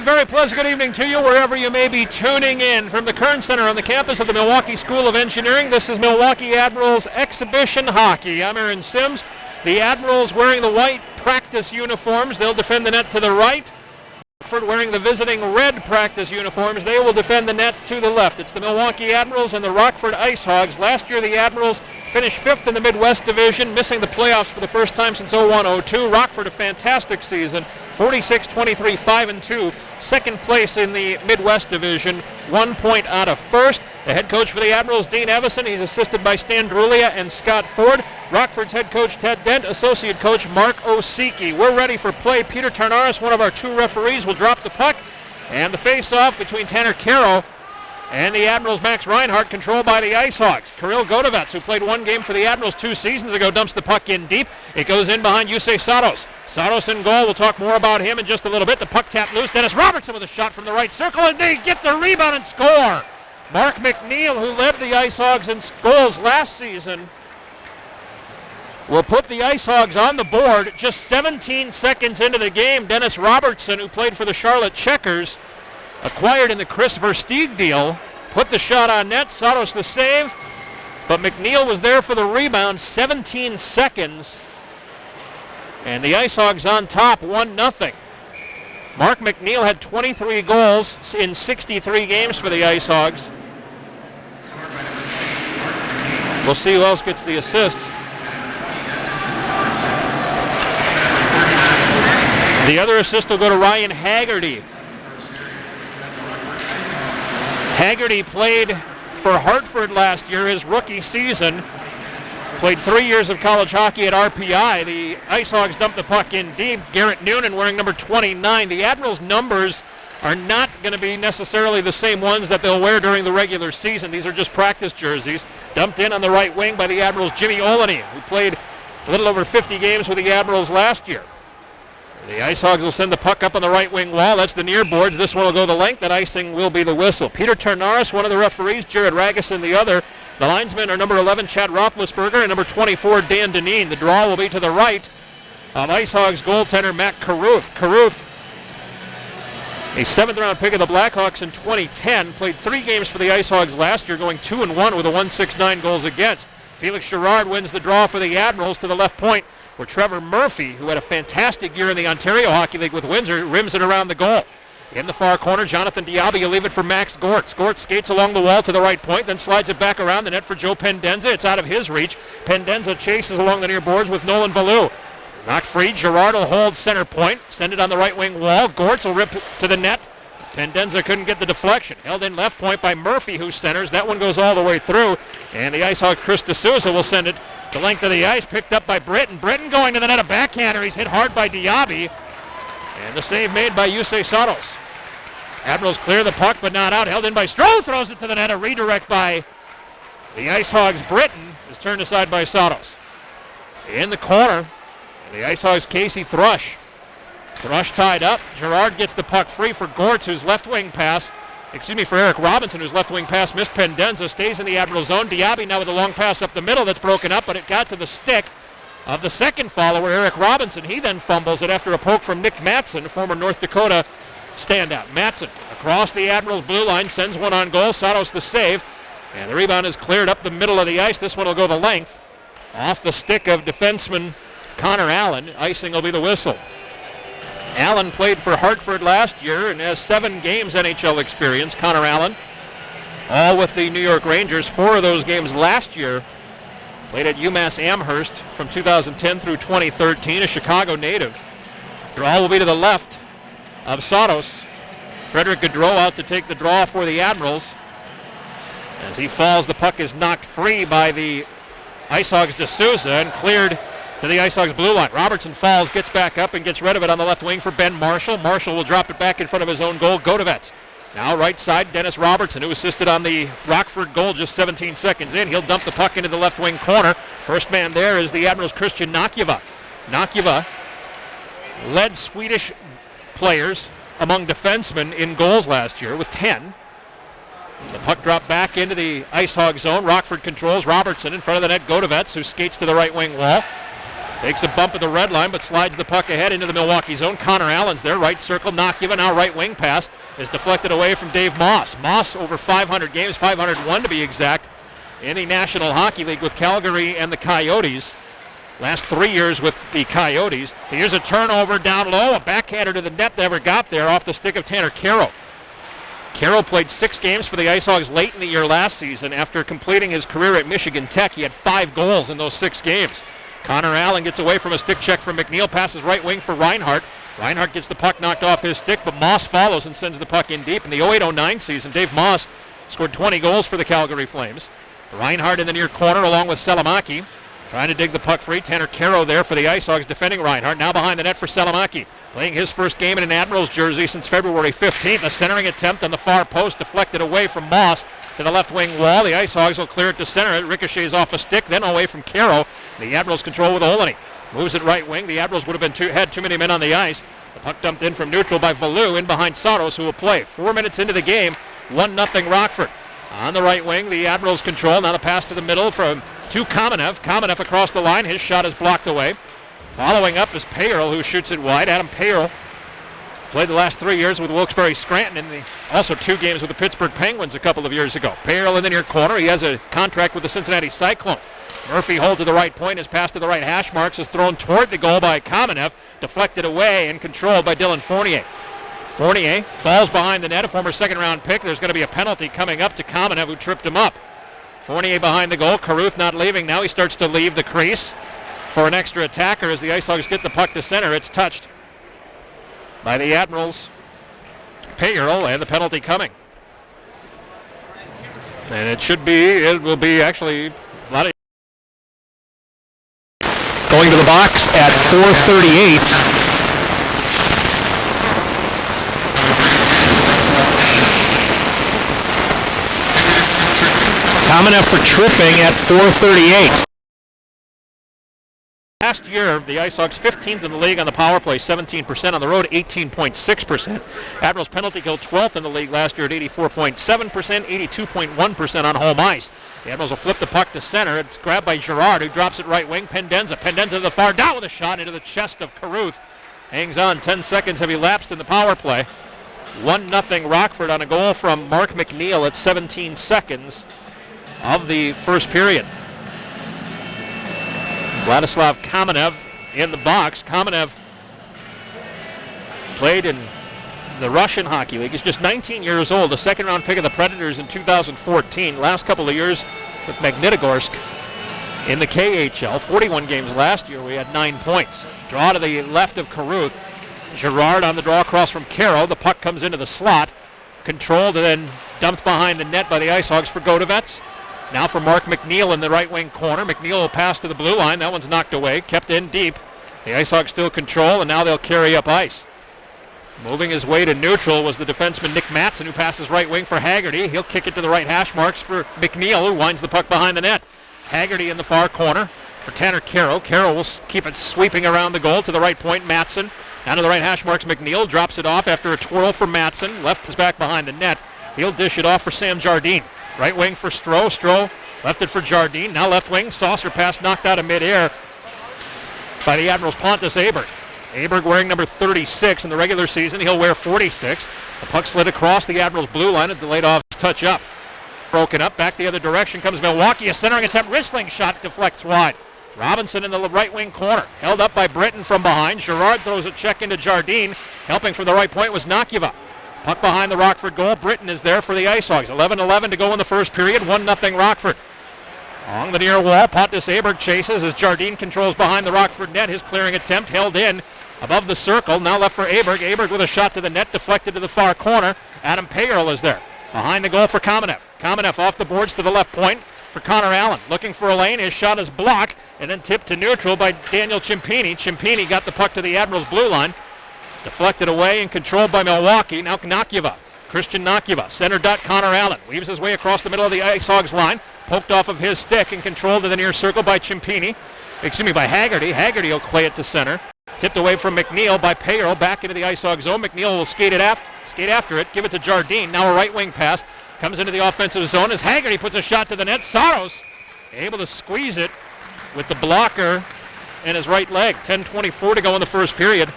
very pleasant good evening to you wherever you may be tuning in. From the Kern Center on the campus of the Milwaukee School of Engineering, this is Milwaukee Admirals Exhibition Hockey. I'm Aaron Sims. The Admirals wearing the white practice uniforms. They'll defend the net to the right. Rockford wearing the visiting red practice uniforms. They will defend the net to the left. It's the Milwaukee Admirals and the Rockford IceHogs. Last year the Admirals finished 5th in the Midwest Division, missing the playoffs for the first time since 01-02. Rockford, a fantastic season, 46-23, 5-2. Second place in the Midwest Division, 1 point out of first. The head coach for the Admirals, Dean Evison. He's assisted by Stan Drulia and Scott Ford. Rockford's head coach, Ted Dent. Associate coach, Mark Osiki. We're ready for play. Peter Tarnaris, one of our two referees, will drop the puck. And the face-off between Tanner Caro and the Admirals' Max Reinhardt, controlled by the IceHogs. Kirill Godovets, who played one game for the Admirals 2 seasons ago, dumps the puck in deep. It goes in behind Yusei Saros. Saros in goal. We'll talk more about him in just a little bit. The puck tapped loose. Dennis Robertson with a shot from the right circle, and they get the rebound and score. Mark McNeil, who led the IceHogs in goals last season, will put the IceHogs on the board just 17 seconds into the game. Dennis Robertson, who played for the Charlotte Checkers, acquired in the Chris Versteeg deal, put the shot on net. Saros the save, but McNeil was there for the rebound. 17 seconds, and the IceHogs on top, 1-0. Mark McNeil had 23 goals in 63 games for the IceHogs. We'll see who else gets the assist. The other assist will go to Ryan Haggerty. Haggerty played for Hartford last year, his rookie season. Played 3 years of college hockey at RPI. The IceHogs dumped the puck in deep. Garrett Noonan wearing number 29. The Admirals' numbers are not going to be necessarily the same ones that they'll wear during the regular season. These are just practice jerseys. Dumped in on the right wing by the Admirals' Jimmy Olney, who played a little over 50 games with the Admirals last year. The IceHogs will send the puck up on the right wing wall. That's the near boards. This one will go the length. That icing will be the whistle. Peter Tarnaris, one of the referees. Jared Ragusin, the other. The linesmen are number 11, Chad Roethlisberger, and number 24, Dan Deneen. The draw will be to the right of IceHogs goaltender Matt Carruth. Carruth, a 7th-round pick of the Blackhawks in 2010, played 3 games for the IceHogs last year, going 2-1 with a 1.69 goals against. Felix Gerard wins the draw for the Admirals to the left point, where Trevor Murphy, who had a fantastic year in the Ontario Hockey League with Windsor, rims it around the goal. In the far corner, Jonathan Diaby will leave it for Max Gortz. Gortz skates along the wall to the right point, then slides it back around the net for Joe Pendenza. It's out of his reach. Pendenza chases along the near boards with Nolan Ballou. Knocked free, Gerard will hold center point, send it on the right wing wall. Gortz will rip to the net. Pendenza couldn't get the deflection. Held in left point by Murphy, who centers. That one goes all the way through, and the IceHogs Chris D'Souza will send it the length of the ice, picked up by Britton. Britton going to the net, a backhander. He's hit hard by Diaby, and the save made by Yusei Saros. Admirals clear the puck, but not out. Held in by Stroh, throws it to the net. A redirect by the IceHogs. Britton is turned aside by Saros. In the corner, the IceHogs Casey Thrush. Thrush tied up. Gerard gets the puck free for Gortz, whose left wing pass, for Eric Robinson, whose left wing pass missed Pendenza, stays in the Admiral zone. Diaby now with a long pass up the middle that's broken up, but it got to the stick of the second follower, Eric Robinson. He then fumbles it after a poke from Nick Matson, former North Dakota standout. Matson across the Admirals blue line, sends one on goal. Saros the save, and the rebound is cleared up the middle of the ice. This one will go the length off the stick of defenseman Connor Allen. Icing will be the whistle. Allen played for Hartford last year and has 7 games NHL experience. Connor Allen, all with the New York Rangers. 4 of those games last year. Played at UMass Amherst from 2010 through 2013, a Chicago native. Draw will be to the left of Saros. Frederick Gaudreau out to take the draw for the Admirals. As he falls, the puck is knocked free by the IceHogs D'Souza and cleared to the IceHogs blue line. Robertson falls, gets back up, and gets rid of it on the left wing for Ben Marshall. Marshall will drop it back in front of his own goal. Godovets. Now right side, Dennis Robertson, who assisted on the Rockford goal just 17 seconds in. He'll dump the puck into the left wing corner. First man there is the Admirals' Christian Nakiva. Nakiva led Swedish players among defensemen in goals last year with 10. The puck dropped back into the IceHog zone. Rockford controls. Robertson in front of the net. Godovets, who skates to the right wing wall. Takes a bump at the red line, but slides the puck ahead into the Milwaukee zone. Connor Allen's there, right circle. Nokiva, now right wing pass, is deflected away from Dave Moss. Moss over 500 games, 501 to be exact, in the National Hockey League with Calgary and the Coyotes. Last 3 years with the Coyotes. Here's a turnover down low. A backhander to the net never got there off the stick of Tanner Carroll. Carroll played 6 games for the IceHogs late in the year last season. After completing his career at Michigan Tech, he had 5 goals in those 6 games. Connor Allen gets away from a stick check from McNeil, passes right wing for Reinhart. Reinhart gets the puck knocked off his stick, but Moss follows and sends the puck in deep. In the 08-09 season, Dave Moss scored 20 goals for the Calgary Flames. Reinhart in the near corner along with Selamaki. Trying to dig the puck free. Tanner Carroll there for the IceHogs defending Reinhart. Now behind the net for Selamaki. Playing his first game in an Admirals jersey since February 15th. A centering attempt on the far post deflected away from Moss to the left wing wall. The IceHogs will clear it to center. It ricochets off a stick, then away from Carroll. The Admirals control with Olney. Moves it right wing. The Admirals would have had too many men on the ice. The puck dumped in from neutral by Valou in behind Saros, who will play. 4 minutes into the game, 1-0 Rockford. On the right wing, the Admirals control. Now the pass to the middle to Kamenev. Kamenev across the line. His shot is blocked away. Following up is Payerl, who shoots it wide. Adam Payerl played the last 3 years with Wilkes-Barre Scranton and also 2 games with the Pittsburgh Penguins a couple of years ago. Payerl in the near corner. He has a contract with the Cincinnati Cyclones. Murphy holds to the right point. His pass to the right hash marks is thrown toward the goal by Kamenev. Deflected away and controlled by Dylan Fournier. Fournier falls behind the net, a former second-round pick. There's going to be a penalty coming up to Kamenev, who tripped him up. Fournier behind the goal. Caruth not leaving. Now he starts to leave the crease for an extra attacker as the IceHogs get the puck to center. It's touched by the Admirals. Payerl, and the penalty coming. And it will be actually a lot of going to the box at 4:38. Kamenev for tripping at 4:38. Last year, the IceHogs 15th in the league on the power play, 17%. On the road, 18.6%. Admirals penalty kill 12th in the league last year at 84.7%, 82.1% on home ice. The Admirals will flip the puck to center. It's grabbed by Girard, who drops it right wing. Pendenza to the far, down with a shot into the chest of Caruth. Hangs on. 10 seconds have elapsed in the power play. 1-0 Rockford on a goal from Mark McNeil at 17 seconds of the first period. Vladislav Kamenev in the box. Kamenev played in the Russian Hockey League. He's just 19 years old, a second-round pick of the Predators in 2014. Last couple of years with Magnitogorsk in the KHL. 41 games last year. We had 9 points. Draw to the left of Caruth. Girard on the draw across from Carroll. The puck comes into the slot. Controlled and then dumped behind the net by the IceHogs for Godovets. Now for Mark McNeil in the right wing corner. McNeil will pass to the blue line. That one's knocked away. Kept in deep. The IceHogs still control, and now they'll carry up ice. Moving his way to neutral was the defenseman Nick Matson, who passes right wing for Haggerty. He'll kick it to the right hash marks for McNeil, who winds the puck behind the net. Haggerty in the far corner for Tanner Carroll. Carroll will keep it sweeping around the goal to the right point. Matson down to the right hash marks. McNeil drops it off after a twirl for Matson. Left is back behind the net. He'll dish it off for Sam Jardine. Right wing for Stroh. Stroh left it for Jardine. Now left wing. Saucer pass knocked out of midair by the Admirals' Pontus Aberg. Aberg wearing number 36 in the regular season. He'll wear 46. The puck slid across the Admirals' blue line and delayed off touch up. Broken up. Back the other direction comes Milwaukee. A centering attempt. Wristling shot deflects wide. Robinson in the right wing corner. Held up by Britton from behind. Girard throws a check into Jardine. Helping from the right point was Nokiva. Puck behind the Rockford goal. Britton is there for the IceHogs. 11-11 to go in the first period. 1-0 Rockford. Along the near wall, Pontus Aberg chases as Jardine controls behind the Rockford net. His clearing attempt held in above the circle. Now left for Aberg. Aberg with a shot to the net, deflected to the far corner. Adam Payerl is there. Behind the goal for Kamenev. Kamenev off the boards to the left point for Connor Allen. Looking for a lane. His shot is blocked and then tipped to neutral by Daniel Cimpini. Cimpini got the puck to the Admirals' blue line. Deflected away and controlled by Milwaukee. Now Nokiva. Christian Nokiva. Center dot Connor Allen. Weaves his way across the middle of the IceHogs line. Poked off of his stick and controlled to the near circle by by Haggerty. Haggerty will play it to center. Tipped away from McNeil by Payerl. Back into the IceHog zone. McNeil will skate after it. Give it to Jardine. Now a right wing pass. Comes into the offensive zone as Haggerty puts a shot to the net. Saros able to squeeze it with the blocker in his right leg. 10:24 to go in the first period.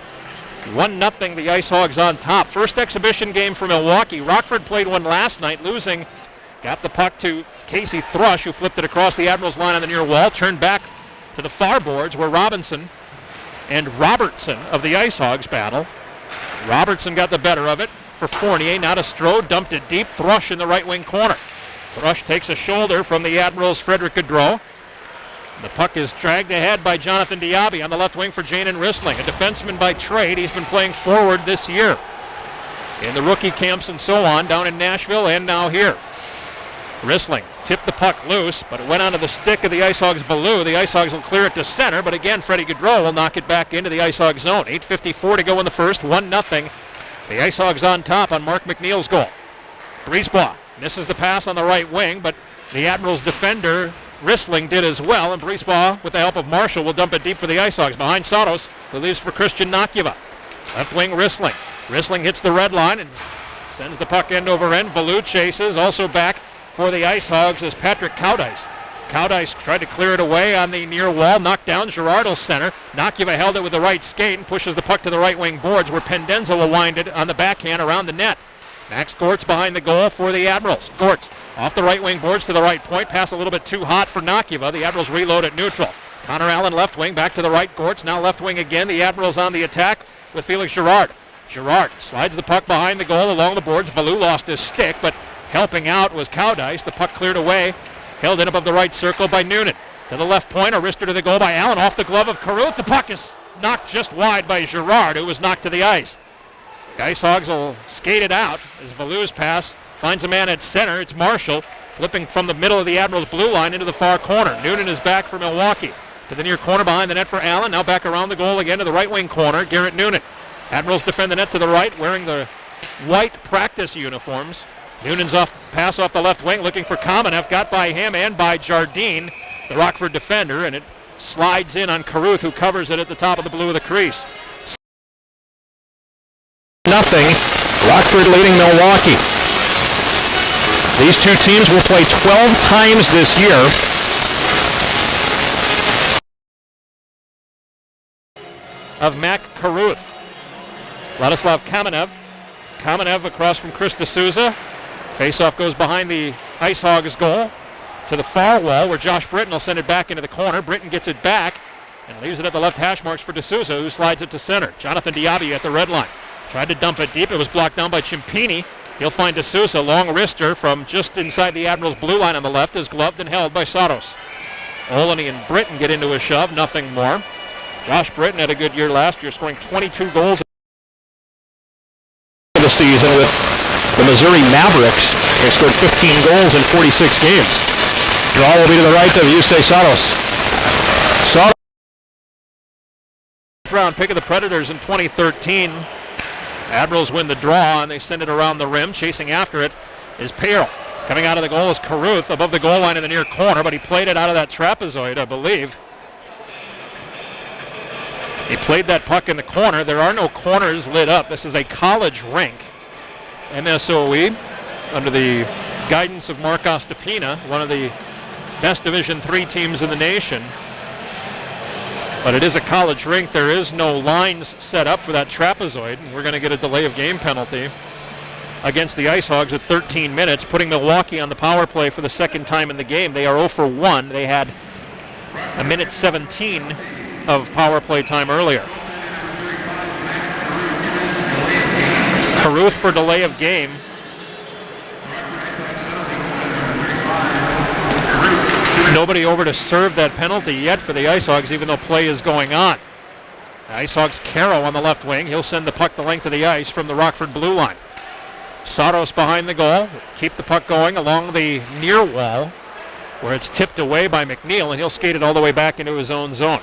1-0 the IceHogs on top. First exhibition game for Milwaukee. Rockford played one last night, losing. Got the puck to Casey Thrush, who flipped it across the Admirals line on the near wall. Turned back to the far boards where Robinson and Robertson of the IceHogs battle. Robertson got the better of it for Fournier. Now to Strode, dumped it deep. Thrush in the right wing corner. Thrush takes a shoulder from the Admirals' Frederick Gaudreau. The puck is dragged ahead by Jonathan Diaby on the left wing for Janin Rissling, a defenseman by trade. He's been playing forward this year in the rookie camps and so on down in Nashville and now here. Rissling tipped the puck loose, but it went onto the stick of the IceHogs Baloo. The IceHogs will clear it to center, but again, Freddie Gaudreau will knock it back into the IceHogs zone. 8:54 to go in the first, 1-0. The IceHogs on top on Mark McNeil's goal. Brisebois misses the pass on the right wing, but the Admirals defender Rissling did as well, and Brisebois, with the help of Marshall, will dump it deep for the IceHogs. Behind Saros, who leaves for Christian Nakiva. Left wing Rissling. Rissling hits the red line and sends the puck end over end. Baloo chases, also back for the IceHogs is Patrick Cowdice. Cowdice tried to clear it away on the near wall, knocked down. Girard will center. Nakiva held it with the right skate and pushes the puck to the right wing boards where Pendenza will wind it on the backhand around the net. Max Gortz behind the goal for the Admirals. Gortz off the right wing boards to the right point. Pass a little bit too hot for Nakiva. The Admirals reload at neutral. Connor Allen left wing, back to the right. Gortz now left wing again. The Admirals on the attack with Felix Girard. Girard slides the puck behind the goal along the boards. Baloo lost his stick, but helping out was Cowdice. The puck cleared away, held in above the right circle by Noonan. To the left point, a wrister to the goal by Allen, off the glove of Caruth. The puck is knocked just wide by Girard, who was knocked to the ice. The IceHogs will skate it out as Baloo's pass finds a man at center. It's Marshall, flipping from the middle of the Admirals' blue line into the far corner. Noonan is back for Milwaukee. To the near corner behind the net for Allen. Now back around the goal again to the right wing corner. Garrett Noonan. Admirals defend the net to the right, wearing the white practice uniforms. Noonan's pass off the left wing, looking for Kamenev. Got by him and by Jardine, the Rockford defender, and it slides in on Caruth, who covers it at the top of the blue of the crease. Nothing. Rockford leading Milwaukee. These two teams will play 12 times this year. Of Mac Caruth. Vladislav Kamenev. Kamenev across from Chris D'Souza. Faceoff goes behind the IceHogs goal to the far wall where Josh Britton will send it back into the corner. Britton gets it back and leaves it at the left hash marks for D'Souza, who slides it to center. Jonathan Diaby at the red line. Tried to dump it deep. It was blocked down by Cimpini. He'll find D'Souza. Long wrister from just inside the Admirals' blue line on the left is gloved and held by Saros. Olney and Britton get into a shove. Nothing more. Josh Britton had a good year last year, scoring 22 goals the season with the Missouri Mavericks. They scored 15 goals in 46 games. Draw will be to the right of Yusei Saros. Round pick of the Predators in 2013. Admirals win the draw and they send it around the rim. Chasing after it is Pearl. Coming out of the goal is Caruth above the goal line in the near corner, but he played it out of that trapezoid, I believe. He played that puck in the corner. There are no corners lit up. This is a college rink. MSOE, under the guidance of Mark Ostapina, one of the best Division III teams in the nation. But it is a college rink. There is no lines set up for that trapezoid. We're going to get a delay of game penalty against the IceHogs at 13 minutes, putting Milwaukee on the power play for the second time in the game. They are 0 for 1. They had a minute 17 of power play time earlier. Caruth for delay of game. Nobody over to serve that penalty yet for the IceHogs, even though play is going on. The IceHogs Caro on the left wing. He'll send the puck the length of the ice from the Rockford blue line. Saros behind the goal. Keep the puck going along the near wall where it's tipped away by McNeil, and he'll skate it all the way back into his own zone.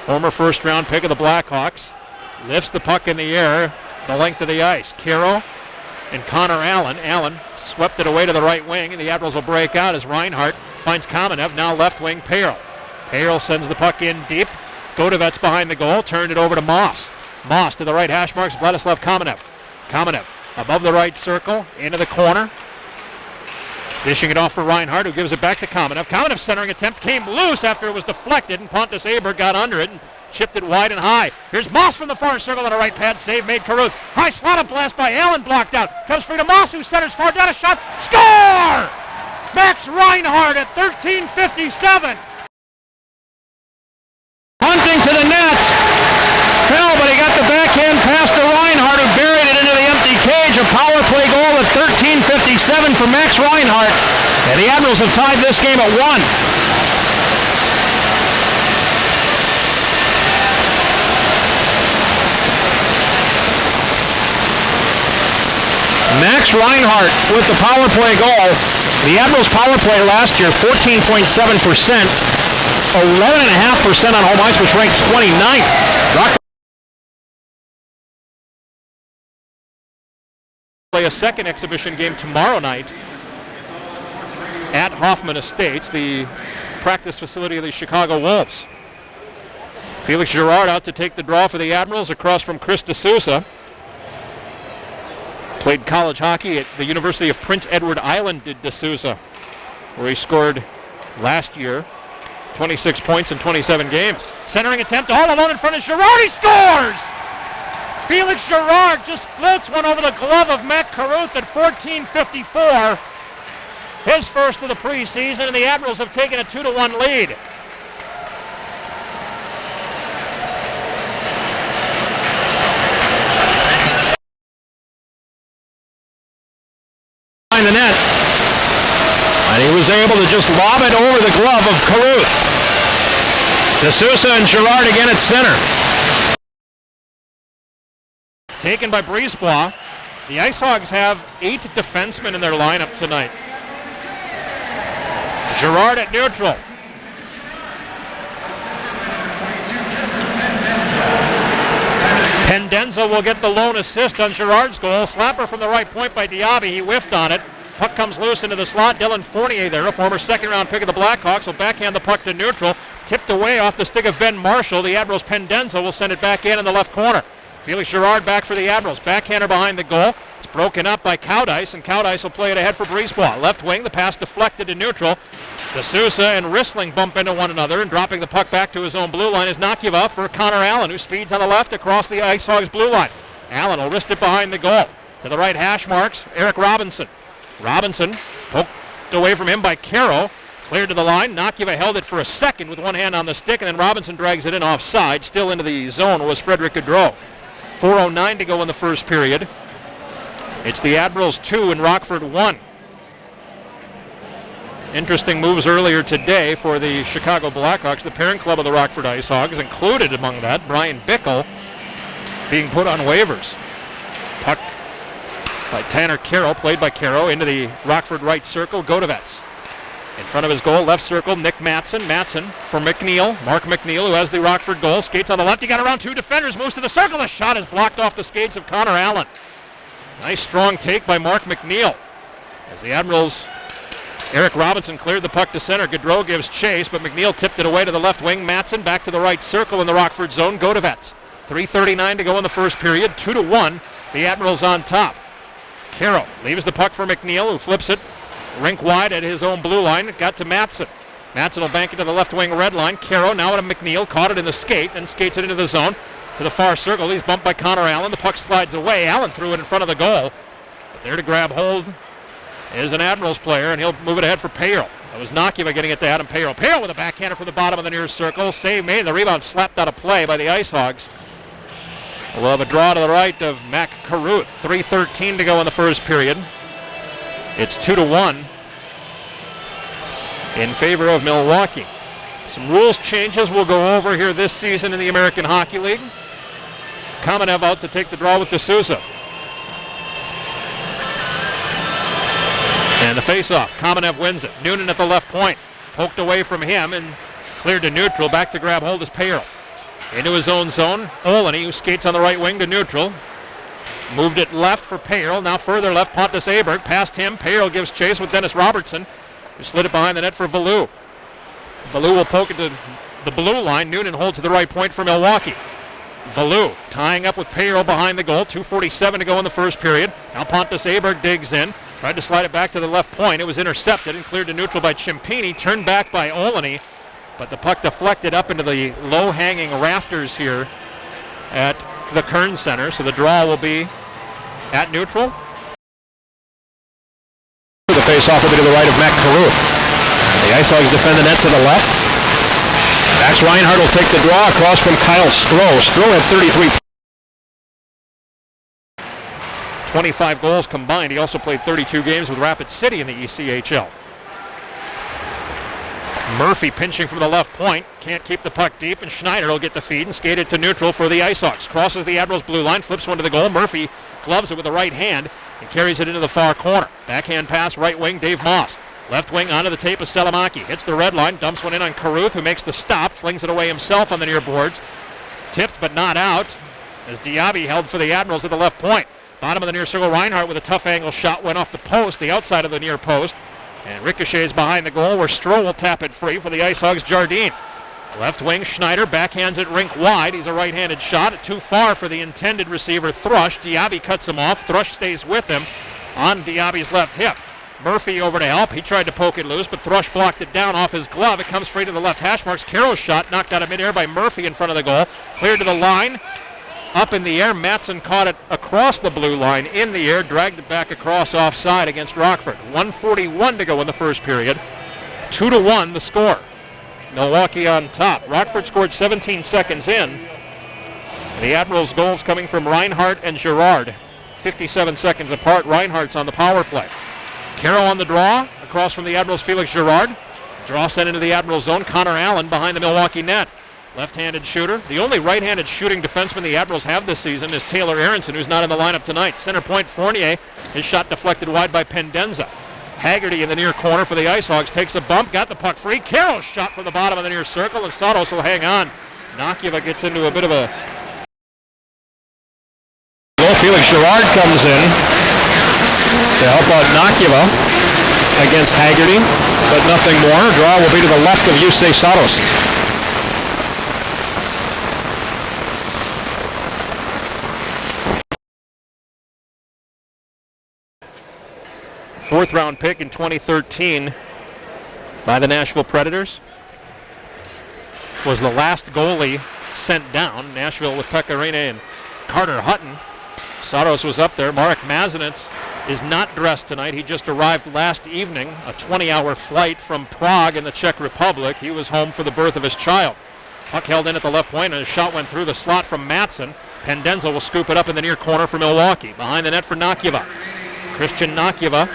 Former first-round pick of the Blackhawks lifts the puck in the air the length of the ice. Caro and Connor Allen. Allen swept it away to the right wing, and the Admirals will break out as Reinhart finds Kamenev, now left wing Pearl. Pearl sends the puck in deep. Godovets behind the goal, turned it over to Moss. Moss to the right hash marks, Vladislav Kamenev. Kamenev above the right circle, into the corner. Dishing it off for Reinhart, who gives it back to Kamenev. Kamenev's centering attempt came loose after it was deflected, and Pontus Aber got under it and chipped it wide and high. Here's Moss from the far circle on the right pad. Save made Caruth. High slot blast by Allen, blocked out. Comes free to Moss, who centers far down, a shot. Score! Max Reinhardt at 13:57. Hunting to the net. Fell, but he got the backhand pass to Reinhardt, who buried it into the empty cage. A power play goal at 13:57 for Max Reinhardt. And the Admirals have tied this game at 1. Max Reinhardt with the power play goal. The Admirals power play last year, 14.7%, 11.5% on home ice, which ranked 29th. Rockford play a second exhibition game tomorrow night at Hoffman Estates, the practice facility of the Chicago Wolves. Felix Girard out to take the draw for the Admirals across from Chris D'Souza. Played college hockey at the University of Prince Edward Island, did D'Souza, where he scored last year 26 points in 27 games. Centering attempt all alone in front of Girard. He scores! Felix Girard just floats one over the glove of Matt Caruth at 14:54. His first of the preseason, and the Admirals have taken a 2-1 lead. The net, and he was able to just lob it over the glove of Caruth. D'Souza and Girard again at center. Taken by Brisebois. The IceHogs have 8 defensemen in their lineup tonight. Girard at neutral. Pendenza will get the lone assist on Girard's goal. Slapper from the right point by Diaby. He whiffed on it. Puck comes loose into the slot. Dylan Fournier there, a former second-round pick of the Blackhawks, will backhand the puck to neutral. Tipped away off the stick of Ben Marshall. The Admirals' Pendenza will send it back in the left corner. Felix Girard back for the Admirals. Backhander behind the goal. It's broken up by Cowdice, and Cowdice will play it ahead for Brisebois. Left wing, the pass deflected to neutral. D'Souza and Rissling bump into one another, and dropping the puck back to his own blue line is Nakiva for Connor Allen, who speeds on the left across the IceHogs blue line. Allen will wrist it behind the goal. To the right hash marks, Eric Robinson. Robinson poked away from him by Caro. Cleared to the line. Nakiva held it for a second with one hand on the stick, and then Robinson drags it in offside. Still into the zone was Frederick Gaudreau. 4:09 to go in the first period. It's the Admirals 2 and Rockford 1. Interesting moves earlier today for the Chicago Blackhawks, the parent club of the Rockford IceHogs, included among that Brian Bickle being put on waivers. Puck by Tanner Carroll, played by Carroll, into the Rockford right circle. Godovets in front of his goal, left circle, Nick Matson. Matson for McNeil. Mark McNeil, who has the Rockford goal, skates on the left. He got around 2 defenders, moves to the circle. The shot is blocked off the skates of Connor Allen. Nice strong take by Mark McNeil. As the Admirals, Eric Robinson cleared the puck to center. Gaudreau gives chase, but McNeil tipped it away to the left wing. Matson back to the right circle in the Rockford zone. Godovets. 3:39 to go in the first period. 2-1. The Admirals on top. Carroll leaves the puck for McNeil, who flips it rink wide at his own blue line. It got to Matson. Matson will bank it to the left wing red line. Carroll now at McNeil, caught it in the skate and skates it into the zone to the far circle. He's bumped by Connor Allen. The puck slides away. Allen threw it in front of the goal. But there to grab hold is an Admirals player, and he'll move it ahead for Payroll. That was Nakiva getting it to Adam Payroll. Payroll with a backhander from the bottom of the near circle. Save made. The rebound slapped out of play by the IceHogs. We'll have a draw to the right of Mac Caruth. 3:13 to go in the first period. It's 2-1 in favor of Milwaukee. Some rules changes we'll go over here this season in the American Hockey League. Kamenev out to take the draw with D'Souza. And the face-off. Kamenev wins it. Noonan at the left point. Poked away from him and cleared to neutral. Back to grab hold is Payroll. Into his own zone. Olney, who skates on the right wing to neutral. Moved it left for Payroll. Now further left, Pontus Aberg. Past him, Payroll gives chase with Dennis Robertson, who slid it behind the net for Valou. Valou will poke it to the blue line. Noonan holds to the right point for Milwaukee. Valou tying up with Payroll behind the goal. 2:47 to go in the first period. Now Pontus Aberg digs in. Tried to slide it back to the left point. It was intercepted and cleared to neutral by Ciampini. Turned back by Olney. but the puck deflected up into the low-hanging rafters here at the Kern Center, so the draw will be at neutral. The face-off will be to the right of Matt Caruth. The IceHogs defend the net to the left. Max Reinhardt will take the draw across from Kyle Stroh. Stroh had 33. 25 goals combined. He also played 32 games with Rapid City in the ECHL. Murphy pinching from the left point. Can't keep the puck deep, and Schneider will get the feed and skate it to neutral for the IceHogs. Crosses the Admirals blue line, flips one to the goal. Murphy gloves it with the right hand and carries it into the far corner. Backhand pass, right wing, Dave Moss. Left wing onto the tape of Selimaki. Hits the red line, dumps one in on Caruth, who makes the stop, flings it away himself on the near boards. Tipped but not out as Diaby held for the Admirals at the left point. Bottom of the near circle, Reinhardt with a tough angle shot went off the post, the outside of the near post. And ricochets behind the goal where Stroh will tap it free for the IceHogs. Jardine. Left wing, Schneider backhands it rink wide. He's a right-handed shot. Too far for the intended receiver, Thrush. Diaby cuts him off. Thrush stays with him on Diaby's left hip. Murphy over to help. He tried to poke it loose, but Thrush blocked it down off his glove. It comes free to the left hash marks. Carroll's shot knocked out of midair by Murphy in front of the goal. Cleared to the line. Up in the air, Matson caught it across the blue line in the air, dragged it back across offside against Rockford. 1:41 to go in the first period. 2-1 the score. Milwaukee on top. Rockford scored 17 seconds in. The Admirals' goals coming from Reinhardt and Girard. 57 seconds apart. Reinhardt's on the power play. Carroll on the draw, across from the Admirals' Felix Girard. Draw sent into the Admirals' zone. Connor Allen behind the Milwaukee net. Left-handed shooter. The only right-handed shooting defenseman the Admirals have this season is Taylor Aronson, who's not in the lineup tonight. Center point, Fournier. His shot deflected wide by Pendenza. Haggerty in the near corner for the IceHogs takes a bump, got the puck free. Carroll's shot from the bottom of the near circle, and Sados will hang on. Nakieva gets into a bit of a... Felix Girard comes in to help out Nakieva against Haggerty, but nothing more. Draw will be to the left of Yusei Sados. Fourth round pick in 2013 by the Nashville Predators. Was the last goalie sent down. Nashville with Pekka Rinne and Carter Hutton. Sados was up there. Marek Mazinets is not dressed tonight. He just arrived last evening, a 20-hour flight from Prague in the Czech Republic. He was home for the birth of his child. Puck held in at the left point, and a shot went through the slot from Matson. Pendenza will scoop it up in the near corner for Milwaukee. Behind the net for Nakieva. Christian Nakieva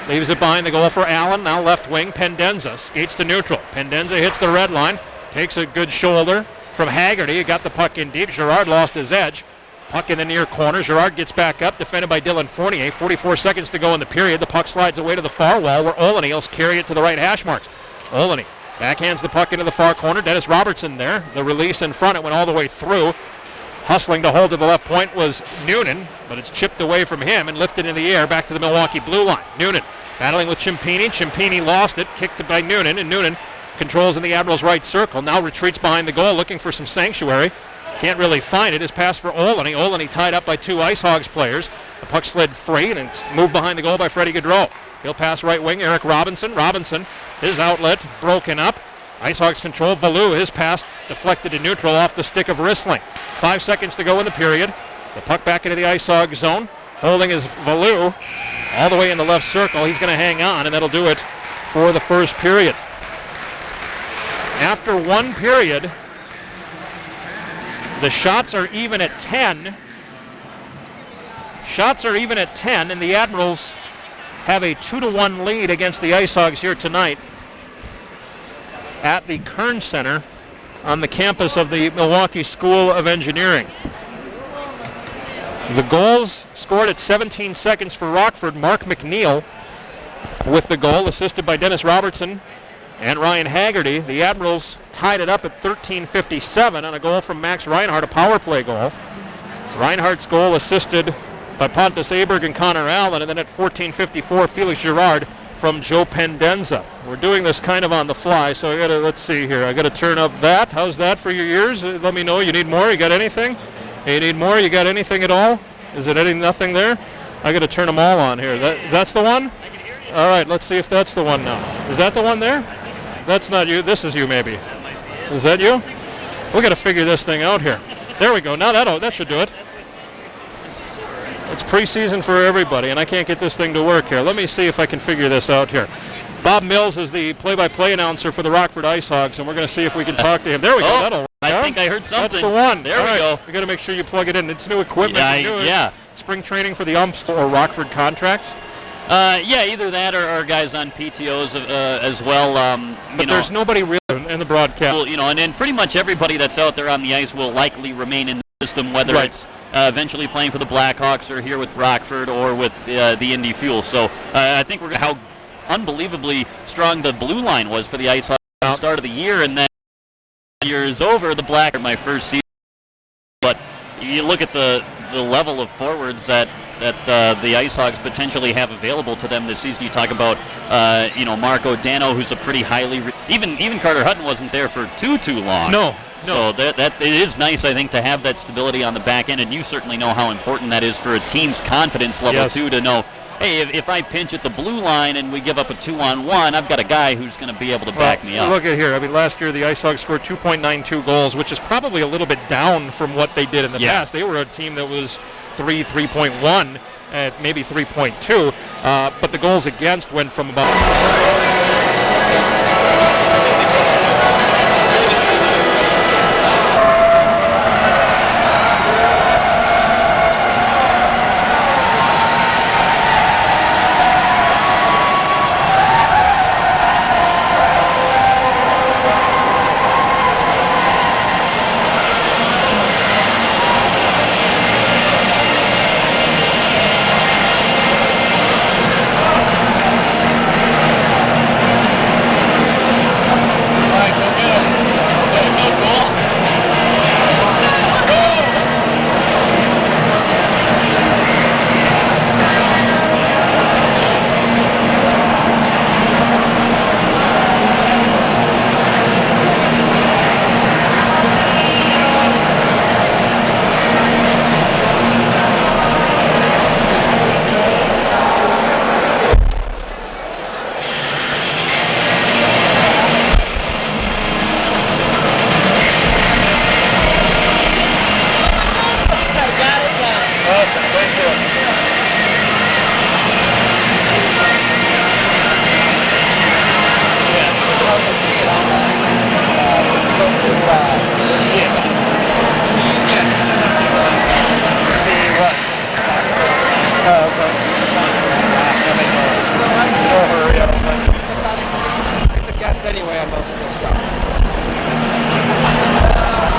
leaves it behind the goal for Allen. Now left wing, Pendenza skates to neutral. Pendenza hits the red line, takes a good shoulder from Haggerty. He got the puck in deep. Girard lost his edge. Puck in the near corner. Girard gets back up, defended by Dylan Fournier. 44 seconds to go in the period. The puck slides away to the far wall where Olney will carry it to the right hash marks. Olney backhands the puck into the far corner. Dennis Robertson there. The release in front. It went all the way through. Hustling to hold to the left point was Noonan, but it's chipped away from him and lifted in the air back to the Milwaukee blue line. Noonan battling with Cimpini. Cimpini lost it, kicked it by Noonan, and Noonan controls in the Admirals' right circle. Now retreats behind the goal, looking for some sanctuary. Can't really find it. His pass for Olney. Olney tied up by two IceHogs players. The puck slid free and it's moved behind the goal by Freddie Gaudreau. He'll pass right wing, Eric Robinson. Robinson, his outlet broken up. IceHogs control. Valou, his pass deflected to neutral off the stick of Rissling. 5 seconds to go in the period. The puck back into the IceHog zone. Holding is Valou all the way in the left circle. He's going to hang on, and that'll do it for the first period. After one period, the shots are even at 10. Shots are even at 10, and the Admirals have a 2-1 lead against the IceHogs here tonight at the Kern Center on the campus of the Milwaukee School of Engineering. The goals scored at 17 seconds for Rockford. Mark McNeil with the goal, assisted by Dennis Robertson and Ryan Haggerty. The Admirals tied it up at 13:57 on a goal from Max Reinhardt, a power play goal. Reinhardt's goal assisted by Pontus Aberg and Connor Allen, and then at 14:54, Felix Girard from Joe Pendenza. We're doing this kind of on the fly, so let's see here. I gotta turn up that. How's that for your ears? Let me know. You need more? You got anything? You need more? You got anything at all? Is it nothing there? I gotta turn them all on here. That's the one? All right, let's see if that's the one now. Is that the one there? That's not you. This is you maybe. Is that you? We got to figure this thing out here. There we go. Now that should do it. It's preseason for everybody, and I can't get this thing to work here. Let me see if I can figure this out here. Bob Mills is the play-by-play announcer for the Rockford IceHogs, and we're going to see if we can talk to him. There we go. That'll work. I think I heard something. That's the one. There we go. We got to make sure you plug it in. It's new equipment. Yeah. Spring training for the umps or Rockford contracts. Either that or guys on PTOs as well. But there's nobody really in the broadcast. Well, and then pretty much everybody that's out there on the ice will likely remain in the system, whether it's eventually playing for the Blackhawks or here with Rockford or with the Indy Fuel. So I think how unbelievably strong the blue line was for the IceHogs at the start of the year, and then the year is over. The Black are my first season, but you look at the level of forwards that the IceHogs potentially have available to them this season. You talk about Marco Dano, who's a pretty highly even Carter Hutton wasn't there for too long. No. So that it is nice, I think, to have that stability on the back end, and you certainly know how important that is for a team's confidence level too, to know, hey, if I pinch at the blue line and we give up a 2-on-1, I've got a guy who's going to be able to back me up. Look at here. I mean, last year the IceHogs scored 2.92 goals, which is probably a little bit down from what they did in the past. They were a team that was 3.1, at maybe 3.2, but the goals against went from about...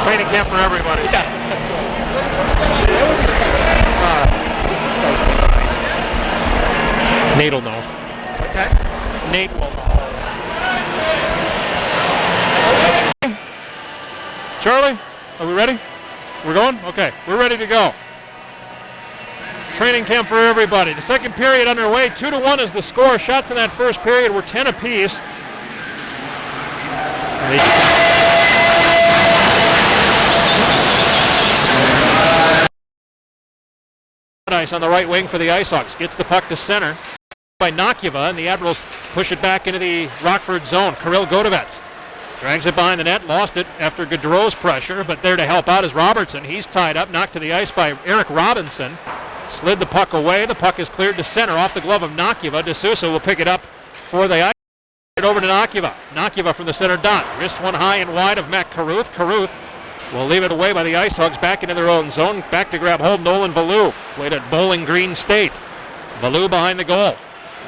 Training camp for everybody. Yeah, that's right. Nate will know. What's that? Nate will know. Charlie, are we ready? We're going? Okay, we're ready to go. Training camp for everybody. The second period underway. 2-1 is the score. Shots in that first period were 10 apiece. On the right wing for the IceHogs. Gets the puck to center by Nakiva, and the Admirals push it back into the Rockford zone. Kirill Godovets drags it behind the net, lost it after Gaudreau's pressure, but there to help out is Robertson. He's tied up, knocked to the ice by Eric Robinson. Slid the puck away. The puck is cleared to center off the glove of Nakiva. D'Souza will pick it up for the ice. Over to Nakiva. Nakiva from the center dot. Wrist one high and wide of Matt Caruth. Caruth will leave it away by the IceHogs back into their own zone. Back to grab hold, Nolan Ballou. Played at Bowling Green State. Ballou behind the goal.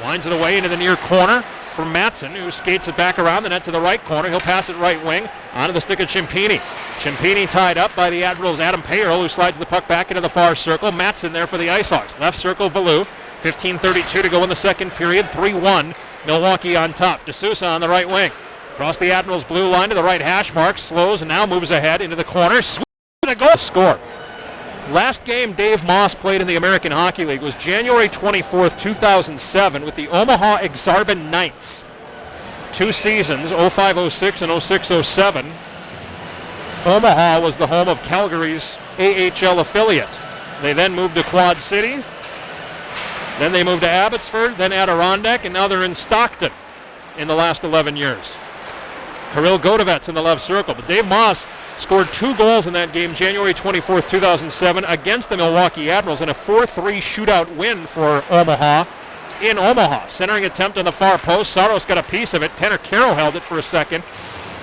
Winds it away into the near corner for Matson, who skates it back around the net to the right corner. He'll pass it right wing onto the stick of Cimpini. Cimpini tied up by the Admirals' Adam Payerl, who slides the puck back into the far circle. Matson there for the IceHogs. Left circle, Ballou. 15:32 to go in the second period. 3-1. Milwaukee on top. D'Souza on the right wing. Across the Admirals' blue line to the right hash mark. Slows and now moves ahead into the corner. Sweep and a goal. Score. Last game Dave Moss played in the American Hockey League was January 24th, 2007 with the Omaha Exarban Knights. 2 seasons, 05-06 and 06-07. Omaha was the home of Calgary's AHL affiliate. They then moved to Quad Cities. Then they moved to Abbotsford, then Adirondack, and now they're in Stockton in the last 11 years. Kirill Godovets in the left circle. But Dave Moss scored 2 goals in that game January 24th, 2007 against the Milwaukee Admirals in a 4-3 shootout win for Omaha in Omaha. Centering attempt on the far post. Saros got a piece of it. Tanner Carroll held it for a second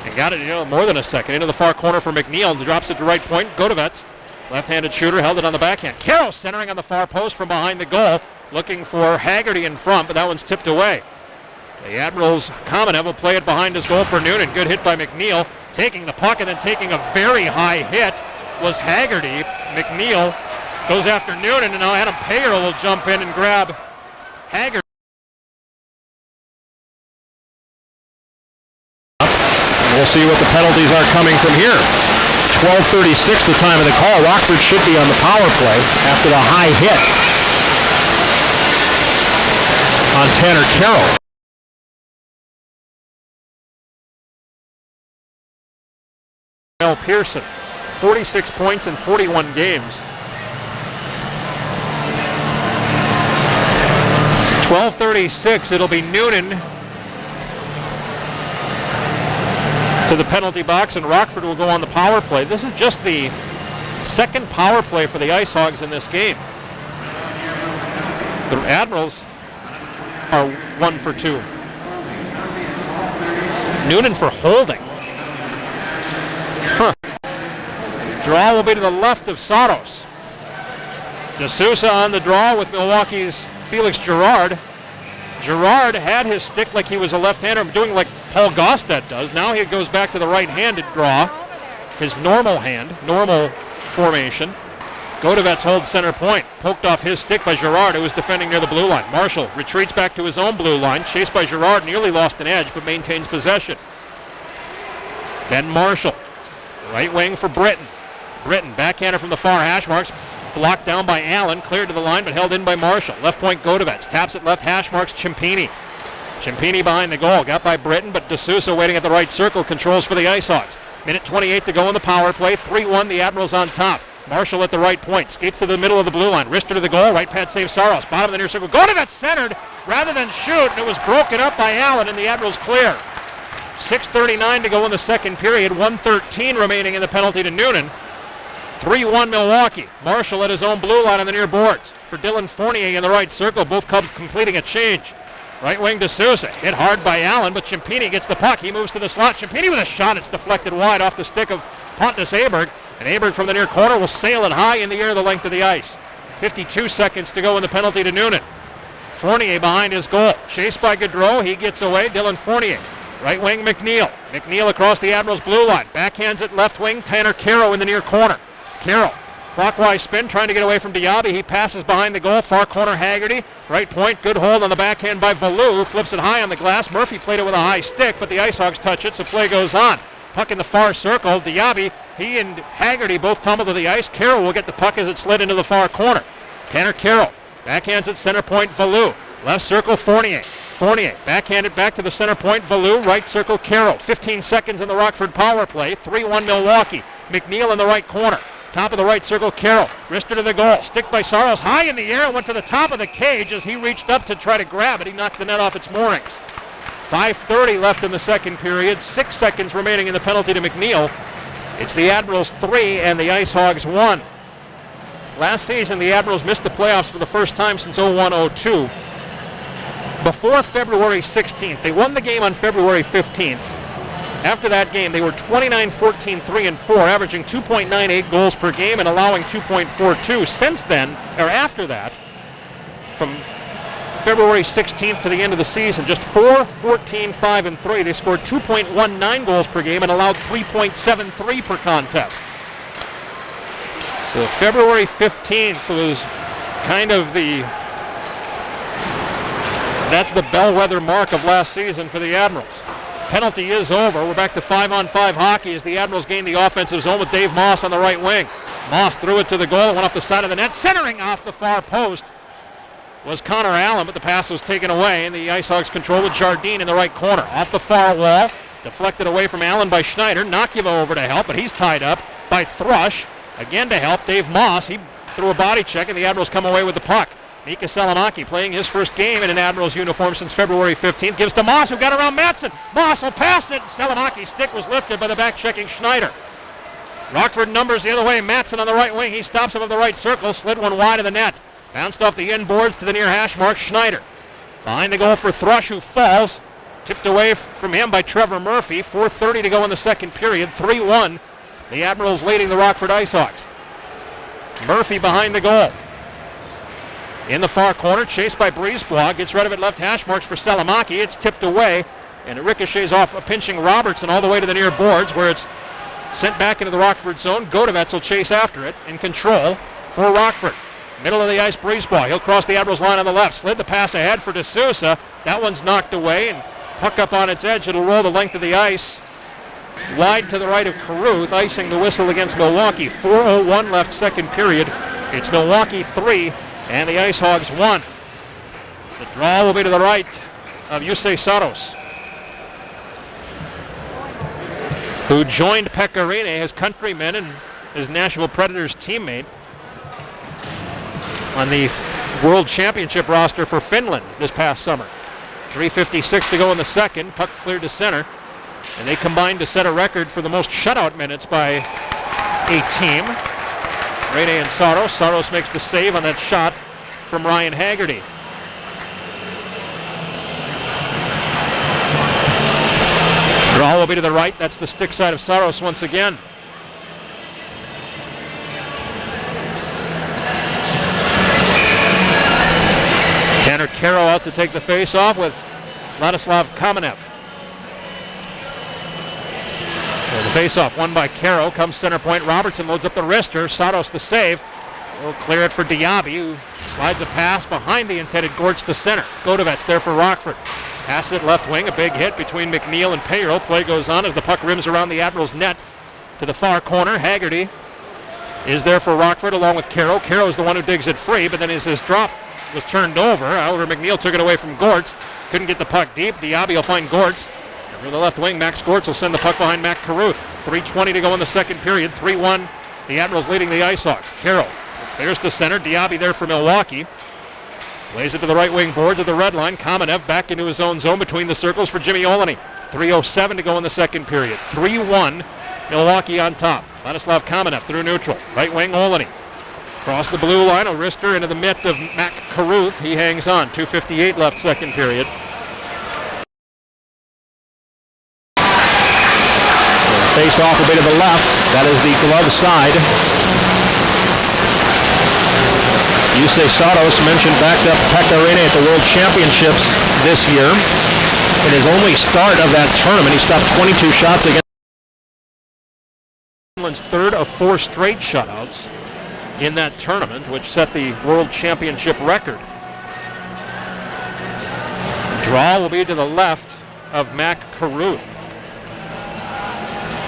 and got it, more than a second, into the far corner for McNeil. Drops it to right point. Godovets, left-handed shooter, held it on the backhand. Carroll centering on the far post from behind the goal, looking for Haggerty in front, but that one's tipped away. The Admirals Kamenev will play it behind his goal for Noonan. Good hit by McNeil. Taking the puck and then taking a very high hit was Haggerty. McNeil goes after Noonan, and now Adam Payer will jump in and grab Haggerty. We'll see what the penalties are coming from here. 12:36 the time of the call. Rockford should be on the power play after the high hit on Tanner Carroll. Mel Pearson, 46 points in 41 games. 12:36, it'll be Noonan to the penalty box, and Rockford will go on the power play. This is just the second power play for the IceHogs in this game. The Admirals are 1 for 2. Noonan for holding. Draw will be to the left of Saros. D'Souza on the draw with Milwaukee's Felix Girard. Girard had his stick like he was a left-hander, doing like Paul Gostet does. Now he goes back to the right-handed draw, his normal hand, normal formation. Godovets holds center point. Poked off his stick by Girard, who was defending near the blue line. Marshall retreats back to his own blue line. Chased by Girard, nearly lost an edge, but maintains possession. Ben Marshall, right wing for Britton. Britton, backhander from the far hash marks. Blocked down by Allen, cleared to the line, but held in by Marshall. Left point Godovets, taps it left hash marks Cimpini. Cimpini behind the goal, got by Britton, but D'Souza waiting at the right circle, controls for the IceHogs. Minute 28 to go in the power play, 3-1, the Admirals on top. Marshall at the right point, skates to the middle of the blue line, wrister to the goal, right pad save Saros, bottom of the near circle. Godovets centered rather than shoot, and it was broken up by Allen, and the Admirals clear. 6:39 to go in the second period, 1:13 remaining in the penalty to Noonan. 3-1 Milwaukee. Marshall at his own blue line on the near boards for Dylan Fournier in the right circle. Both Cubs completing a change. Right wing D'Souza. Hit hard by Allen, but Cimpini gets the puck. He moves to the slot. Cimpini with a shot. It's deflected wide off the stick of Pontus Aberg. And Aberg from the near corner will sail it high in the air the length of the ice. 52 seconds to go in the penalty to Noonan. Fournier behind his goal. Chased by Gaudreau. He gets away. Dylan Fournier. Right wing McNeil. McNeil across the Admirals blue line. Backhands it left wing. Tanner Carroll in the near corner. Carroll, clockwise spin, trying to get away from Diaby. He passes behind the goal, far corner Haggerty. Right point, good hold on the backhand by Valou. Flips it high on the glass. Murphy played it with a high stick, but the IceHogs touch it, so play goes on. Puck in the far circle. Diaby, he and Haggerty both tumble to the ice. Carroll will get the puck as it slid into the far corner. Tanner Carroll, backhands at center point, Valou. Left circle, Fournier. Fournier, backhanded back to the center point, Valou. Right circle, Carroll. 15 seconds in the Rockford power play. 3-1 Milwaukee. McNeil in the right corner. Top of the right circle, Carroll. Wrister to the goal. Stick by Saros high in the air. Went to the top of the cage as he reached up to try to grab it. He knocked the net off its moorings. 5:30 left in the second period. 6 seconds remaining in the penalty to McNeil. It's the Admirals 3 and the IceHogs 1. Last season, the Admirals missed the playoffs for the first time since 01-02. Before February 16th, they won the game on February 15th. After that game, they were 29-14-3-4, averaging 2.98 goals per game and allowing 2.42. Since then, or after that, from February 16th to the end of the season, just 4-14-5-3. They scored 2.19 goals per game and allowed 3.73 per contest. So February 15th was kind of that's the bellwether mark of last season for the Admirals. Penalty is over. We're back to 5-on-5 hockey as the Admirals gain the offensive zone with Dave Moss on the right wing. Moss threw it to the goal, went off the side of the net. Centering off the far post was Connor Allen, but the pass was taken away, and the IceHogs control with Jardine in the right corner. Off the far wall, deflected away from Allen by Schneider. Nakiva over to help, but he's tied up by Thrush. Again to help, Dave Moss. He threw a body check, and the Admirals come away with the puck. Mika Salamaki playing his first game in an Admirals uniform since February 15th. Gives to Moss, who got around Matson. Moss will pass it. Salamaki's stick was lifted by the back-checking Schneider. Rockford numbers the other way. Matson on the right wing. He stops above the right circle. Slid one wide of the net. Bounced off the end boards to the near hash mark. Schneider behind the goal for Thrush, who falls. Tipped away from him by Trevor Murphy. 4:30 to go in the second period. 3-1. The Admirals leading the Rockford IceHogs. Murphy behind the goal. In the far corner, chased by Brisebois. Gets rid of it left hash marks for Salamaki. It's tipped away, and it ricochets off a pinching Robertson all the way to the near boards, where it's sent back into the Rockford zone. Godovets will chase after it in control for Rockford. Middle of the ice, Brisebois. He'll cross the Admirals line on the left. Slid the pass ahead for D'Souza. That one's knocked away, and puck up on its edge. It'll roll the length of the ice. Wide to the right of Carruth, icing the whistle against Milwaukee. 4:01 left second period. It's Milwaukee 3 and the IceHogs 1. The draw will be to the right of Yusei Saros, who joined Pekarine, his countryman and his Nashville Predators teammate, on the World Championship roster for Finland this past summer. 3:56 to go in the second. Puck cleared to center. And they combined to set a record for the most shutout minutes by a team. Rene and Saros. Saros makes the save on that shot from Ryan Haggerty. Draw will be to the right. That's the stick side of Saros once again. Tanner Caro out to take the face-off with Ladislav Kamenev. So the face-off won by Caro. Comes center point. Robertson loads up the wrister. Saros the save. Will clear it for Diaby, who slides a pass behind the intended Gortz to center. Godovets there for Rockford. Pass it left wing. A big hit between McNeil and Payroll. Play goes on as the puck rims around the Admirals net to the far corner. Haggerty is there for Rockford along with Caro. Caro is the one who digs it free, but then as his drop was turned over, however, McNeil took it away from Gortz. Couldn't get the puck deep. Diaby will find Gortz. Over the left wing, Max Gortz will send the puck behind Mac Carruth. 3:20 to go in the second period. 3-1. The Admirals leading the IceHogs. Caro clears to center. Diaby there for Milwaukee. Lays it to the right wing board to the red line. Kamenev back into his own zone between the circles for Jimmy Olney. 3:07 to go in the second period. 3-1. Milwaukee on top. Ladislav Kamenev through neutral. Right wing Olney. Across the blue line, a wrister into the mitt of Mac Carruth. He hangs on. 2:58 left second period. Face-off will be to the left. That is the glove side. Yusei Saros mentioned backed up Pekarine at the World Championships this year. In his only start of that tournament, he stopped 22 shots against Finland's third of 4 straight shutouts in that tournament, which set the World Championship record. Draw will be to the left of Mac Carruth.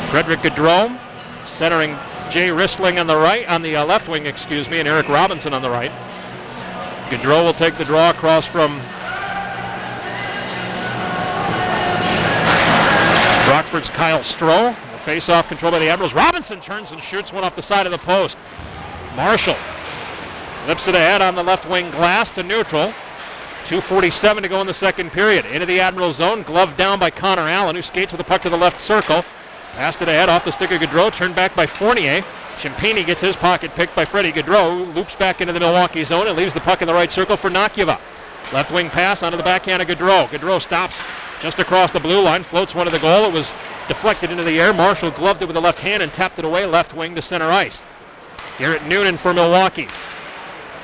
Frederick Gaudreau centering Jay Rissling on the right, on the left wing, and Eric Robinson on the right. Gaudreau will take the draw across from Rockford's Kyle Stroh. The face-off controlled by the Admirals. Robinson turns and shoots one off the side of the post. Marshall flips it ahead on the left wing glass to neutral. 2:47 to go in the second period. Into the Admiral zone, gloved down by Connor Allen, who skates with the puck to the left circle. Passed it ahead off the stick of Gaudreau, turned back by Fournier. Chimpini gets his pocket picked by Freddie Gaudreau, who loops back into the Milwaukee zone and leaves the puck in the right circle for Nakieva. Left wing pass onto the backhand of Gaudreau. Gaudreau stops just across the blue line, floats one to the goal. It was deflected into the air. Marshall gloved it with the left hand and tapped it away left wing to center ice. Garrett Noonan for Milwaukee.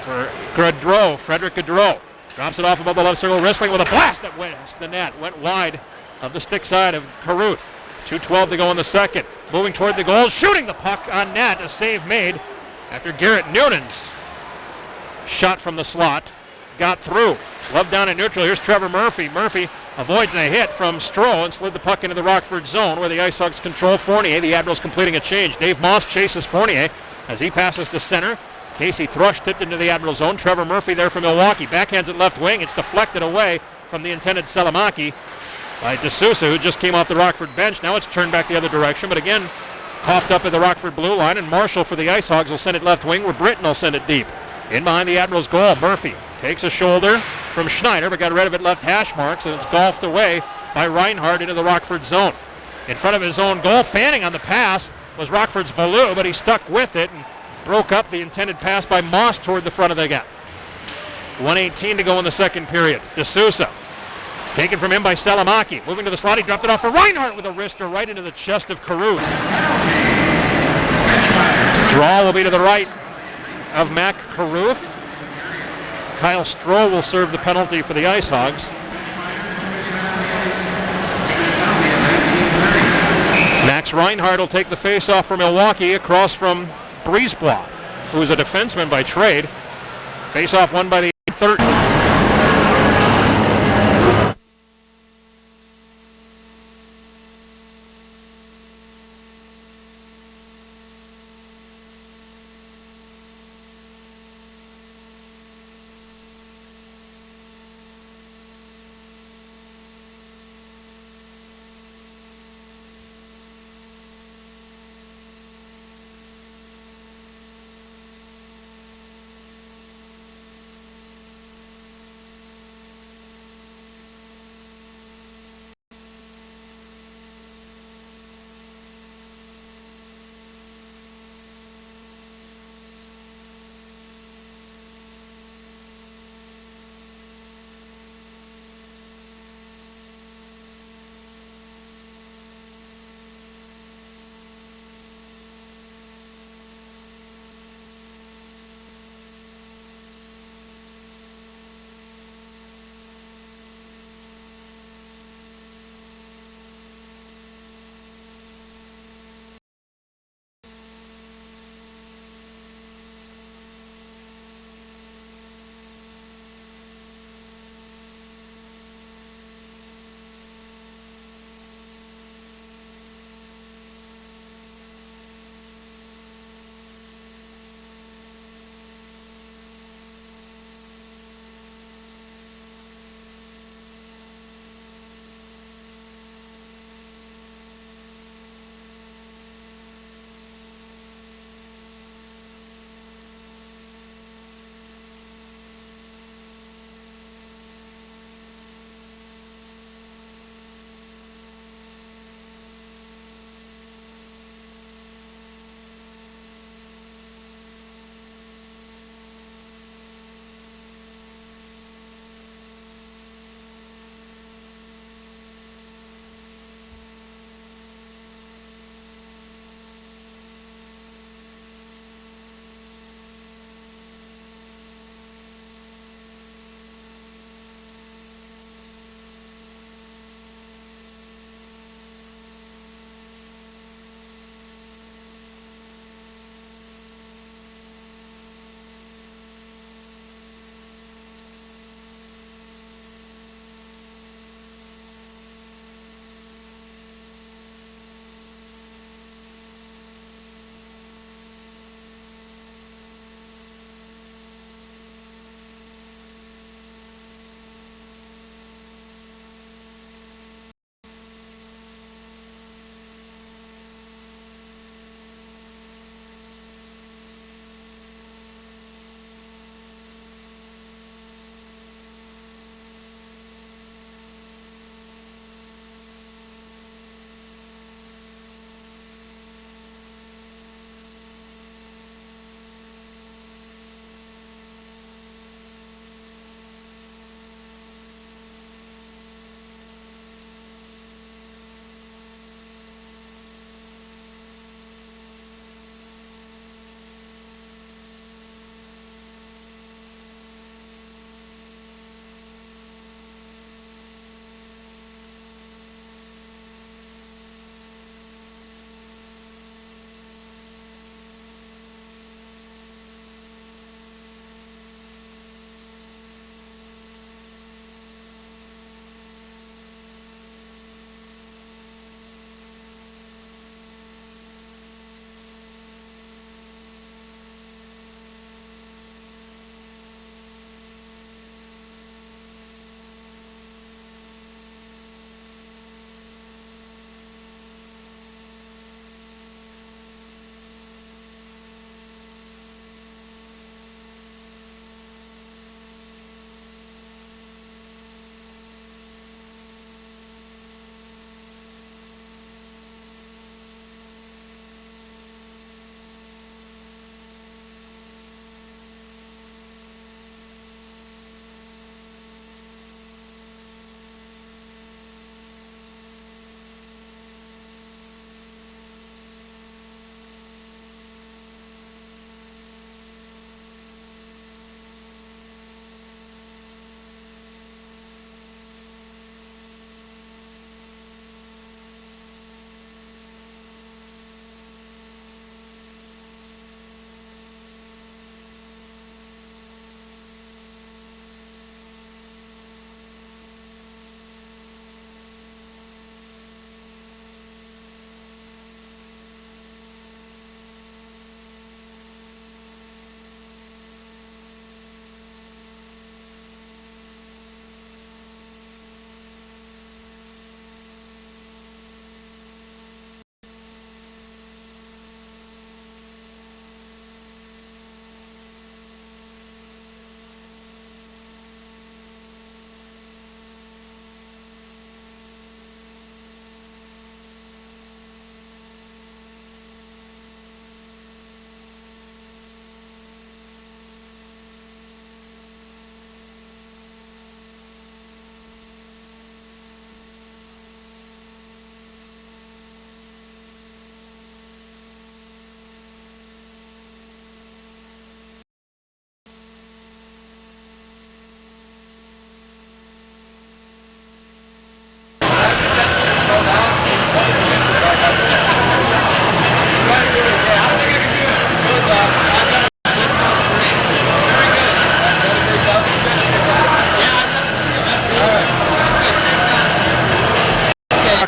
For Gaudreau, Frederick Gaudreau. Drops it off above the left circle, wrestling with a blast that went the net. Went wide of the stick side of Carruth. 2:12 to go in the second. Moving toward the goal, shooting the puck on net. A save made after Garrett Noonan's shot from the slot got through. Glove down in neutral. Here's Trevor Murphy. Murphy avoids a hit from Stroh and slid the puck into the Rockford zone where the IceHogs control Fournier. The Admirals completing a change. Dave Moss chases Fournier as he passes to center. Casey Thrush tipped into the Admiral zone. Trevor Murphy there for Milwaukee. Backhands at left wing. It's deflected away from the intended Salamaki by D'Souza, who just came off the Rockford bench. Now it's turned back the other direction, but again, coughed up in the Rockford blue line, and Marshall for the IceHogs will send it left wing, where Britton will send it deep. In behind the Admirals goal, Murphy Takes a shoulder from Schneider, but got rid of it, left hash marks, and it's golfed away by Reinhardt into the Rockford zone. In front of his own goal, fanning on the pass was Rockford's Valou, but he stuck with it and broke up the intended pass by Moss toward the front of the net. 1:18 to go in the second period. D'Souza, taken from him by Salamaki. Moving to the slot, he dropped it off for Reinhardt with a wrister right into the chest of Caruth. Draw will be to the right of Mac Caruth. Kyle Stroh will serve the penalty for the IceHogs. Max Reinhardt will take the face-off for Milwaukee across from Brisebois, who is a defenseman by trade. Face-off won by the 13.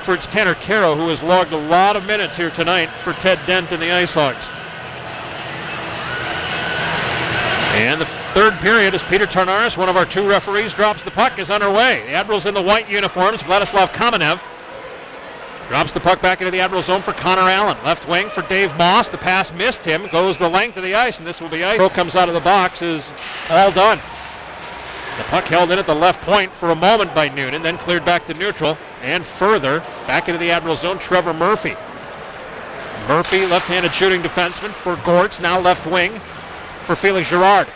Rockford's Tanner Caro, who has logged a lot of minutes here tonight for Ted Dent and the IceHogs. And the third period, as Peter Tarnaris, one of our two referees, drops the puck, is underway. The Admirals in the white uniforms. Vladislav Kamenev drops the puck back into the Admiral zone for Connor Allen. Left wing for Dave Moss. The pass missed him. Goes the length of the ice, and this will be ice. Throw comes out of the box, is all done. The puck held in at the left point for a moment by Noonan, then cleared back to neutral, and further back into the Admiral zone, Trevor Murphy. Murphy, left-handed shooting defenseman for Gortz, now left wing for Felix Girard.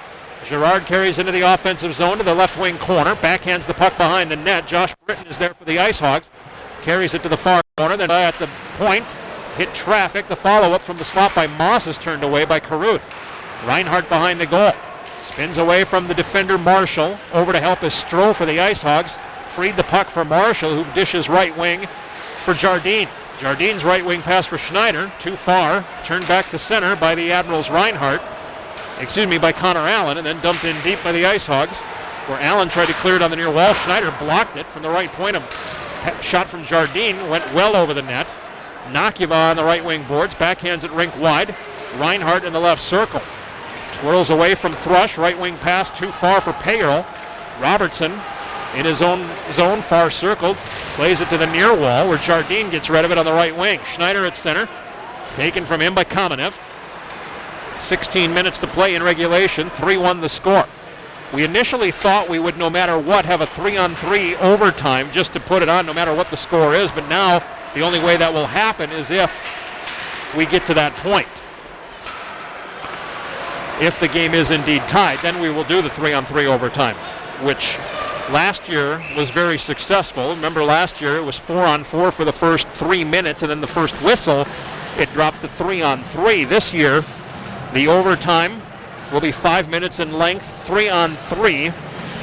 Girard carries into the offensive zone to the left wing corner, backhands the puck behind the net. Josh Britton is there for the IceHogs. Carries it to the far corner, then at the point, hit traffic. The follow-up from the slot by Moss is turned away by Caruth. Reinhardt behind the goal. Spins away from the defender Marshall. Over to help is Stroh for the IceHogs. Freed the puck for Marshall, who dishes right wing for Jardine. Jardine's right wing pass for Schneider. Too far. Turned back to center by the Admirals by Connor Allen, and then dumped in deep by the IceHogs, where Allen tried to clear it on the near wall. Schneider blocked it from the right point. A shot from Jardine went well over the net. Nakiva on the right wing boards. Backhands it rink wide. Reinhardt in the left circle. Twirls away from Thrush. Right wing pass too far for Payerl. Robertson in his own zone, far circled. Plays it to the near wall, where Jardine gets rid of it on the right wing. Schneider at center. Taken from him by Kamenev. 16 minutes to play in regulation. 3-1 the score. We initially thought we would, no matter what, have a 3-on-3 overtime just to put it on no matter what the score is, but now the only way that will happen is if we get to that point. If the game is indeed tied, then we will do the 3-on-3 overtime, which last year was very successful. Remember, last year it was 4-on-4 for the first 3 minutes, and then the first whistle, it dropped to 3-on-3. This year, the overtime will be 5 minutes in length, 3-on-3,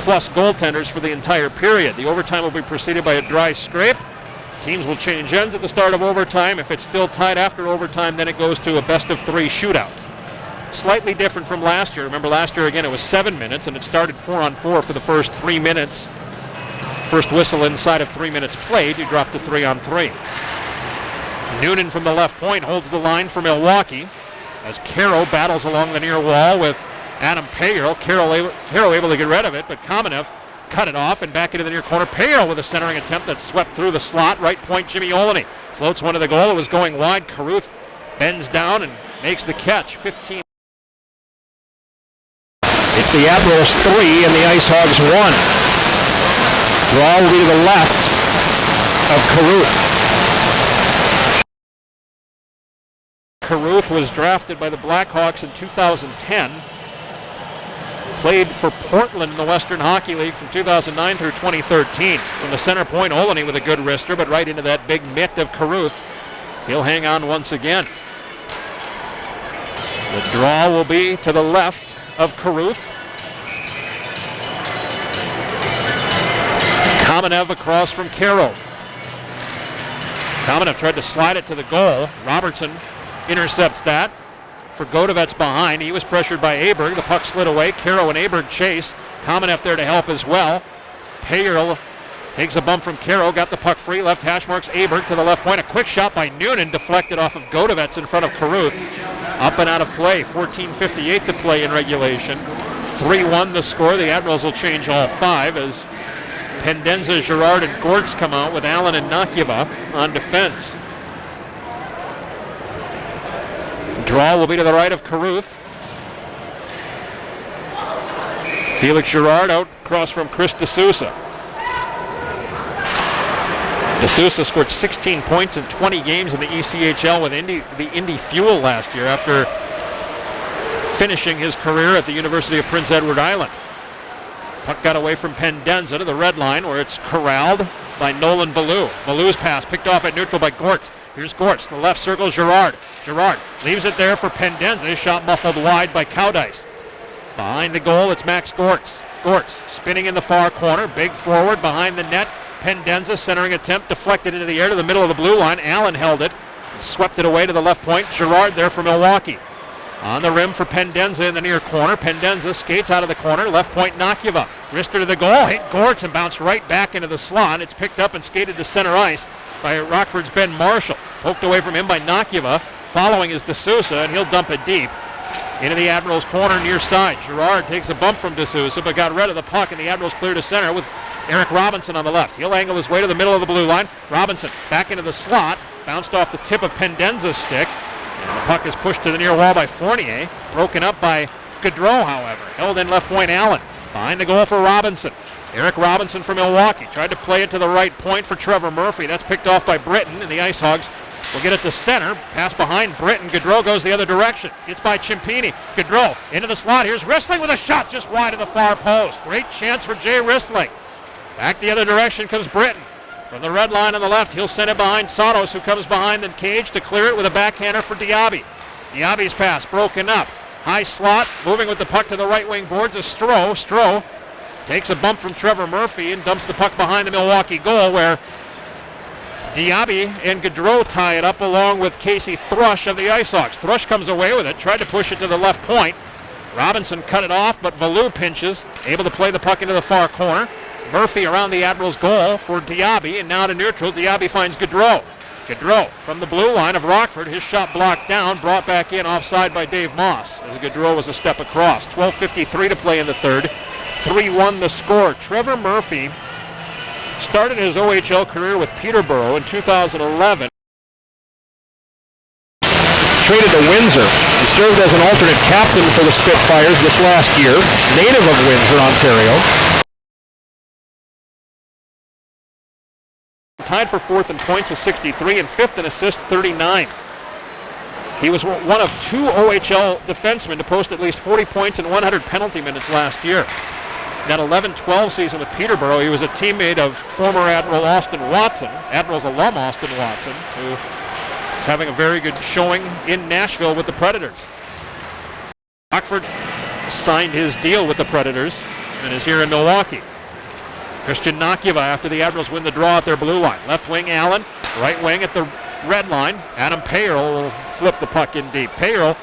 plus goaltenders for the entire period. The overtime will be preceded by a dry scrape. Teams will change ends at the start of overtime. If it's still tied after overtime, then it goes to a best-of-3 shootout. Slightly different from last year. Remember, last year, again, it was 7 minutes, and it started 4-on-4 for the first 3 minutes. First whistle inside of 3 minutes played, you drop to 3-on-3. Noonan from the left point holds the line for Milwaukee, as Caro battles along the near wall with Adam Payerl. Caro able to get rid of it, but Kamenev cut it off and back into the near corner. Payerl with a centering attempt that swept through the slot. Right point, Jimmy Olney floats one to the goal. It was going wide. Caruth bends down and makes the catch. 15. It's the Admirals 3 and the IceHogs 1. Draw will be to the left of Caruth. Caruth was drafted by the Blackhawks in 2010. Played for Portland in the Western Hockey League from 2009 through 2013. From the center point, Olney with a good wrister, but right into that big mitt of Caruth. He'll hang on once again. The draw will be to the left of Caruth. Kamenev across from Caro. Kamenev tried to slide it to the goal. Robertson intercepts that for Godovets behind. He was pressured by Aberg. The puck slid away. Caro and Aberg chase. Kamenev there to help as well. Payerl takes a bump from Caro. Got the puck free. Left hash marks Aberg to the left point. A quick shot by Noonan deflected off of Godovets in front of Caruth. Up and out of play. 14:58 to play in regulation. 3-1 the score. The Admirals will change all 5 as Pendenza, Girard, and Gortz come out with Allen and Nakiva on defense. Draw will be to the right of Caruth. Felix Girard out across from Chris D'Souza. D'Souza scored 16 points in 20 games in the ECHL with the Indy Fuel last year after finishing his career at the University of Prince Edward Island. Puck got away from Pendenza to the red line, where it's corralled by Nolan Ballou. Ballou's pass picked off at neutral by Gortz. Here's Gortz, the left circle, Girard. Girard leaves it there for Pendenza. His shot muffled wide by Cowdice. Behind the goal, it's Max Gortz. Gortz spinning in the far corner, big forward behind the net. Pendenza centering attempt deflected into the air to the middle of the blue line. Allen held it and swept it away to the left point. Girard there for Milwaukee. On the rim for Pendenza in the near corner. Pendenza skates out of the corner. Left point Nakiva. Wrister to the goal. Hit Gortz and bounced right back into the slot. It's picked up and skated to center ice by Rockford's Ben Marshall. Poked away from him by Nakiva. Following is D'Souza, and he'll dump it deep into the Admirals' corner near side. Girard takes a bump from D'Souza, but got rid of the puck, and the Admirals clear to center with Eric Robinson on the left. He'll angle his way to the middle of the blue line. Robinson back into the slot. Bounced off the tip of Pendenza's stick. And the puck is pushed to the near wall by Fournier. Broken up by Gaudreau, however. Held in left point Allen. Behind the goal for Robinson. Eric Robinson from Milwaukee. Tried to play it to the right point for Trevor Murphy. That's picked off by Britton, and the IceHogs will get it to center. Pass behind Britton. Gaudreau goes the other direction. It's by Cimpini. Gaudreau into the slot. Here's Ristling with a shot just wide of the far post. Great chance for Jay Ristling. Back the other direction comes Britton. From the red line on the left, he'll send it behind Santos, who comes behind the cage to clear it with a backhander for Diaby. Diaby's pass broken up. High slot, moving with the puck to the right wing boards is Stroh. Stroh takes a bump from Trevor Murphy and dumps the puck behind the Milwaukee goal, where Diaby and Gaudreau tie it up along with Casey Thrush of the IceHogs. Thrush comes away with it, tried to push it to the left point. Robinson cut it off, but Valou pinches, able to play the puck into the far corner. Murphy around the Admirals' goal for Diaby, and now to neutral. Diaby finds Gaudreau. Gaudreau from the blue line of Rockford. His shot blocked down, brought back in offside by Dave Moss, as Gaudreau was a step across. 12:53 to play in the third. 3-1 the score. Trevor Murphy started his OHL career with Peterborough in 2011. Traded to Windsor. He served as an alternate captain for the Spitfires this last year. Native of Windsor, Ontario. Tied for fourth in points with 63 and fifth in assists, 39. He was one of two OHL defensemen to post at least 40 points and 100 penalty minutes last year. That 11-12 season with Peterborough, he was a teammate of former Admiral Austin Watson, Admirals alum Austin Watson, who is having a very good showing in Nashville with the Predators. Rockford signed his deal with the Predators and is here in Milwaukee. Christian Nakiva after the Admirals win the draw at their blue line. Left wing Allen, right wing at the red line. Adam Payerl will flip the puck in deep. Payerl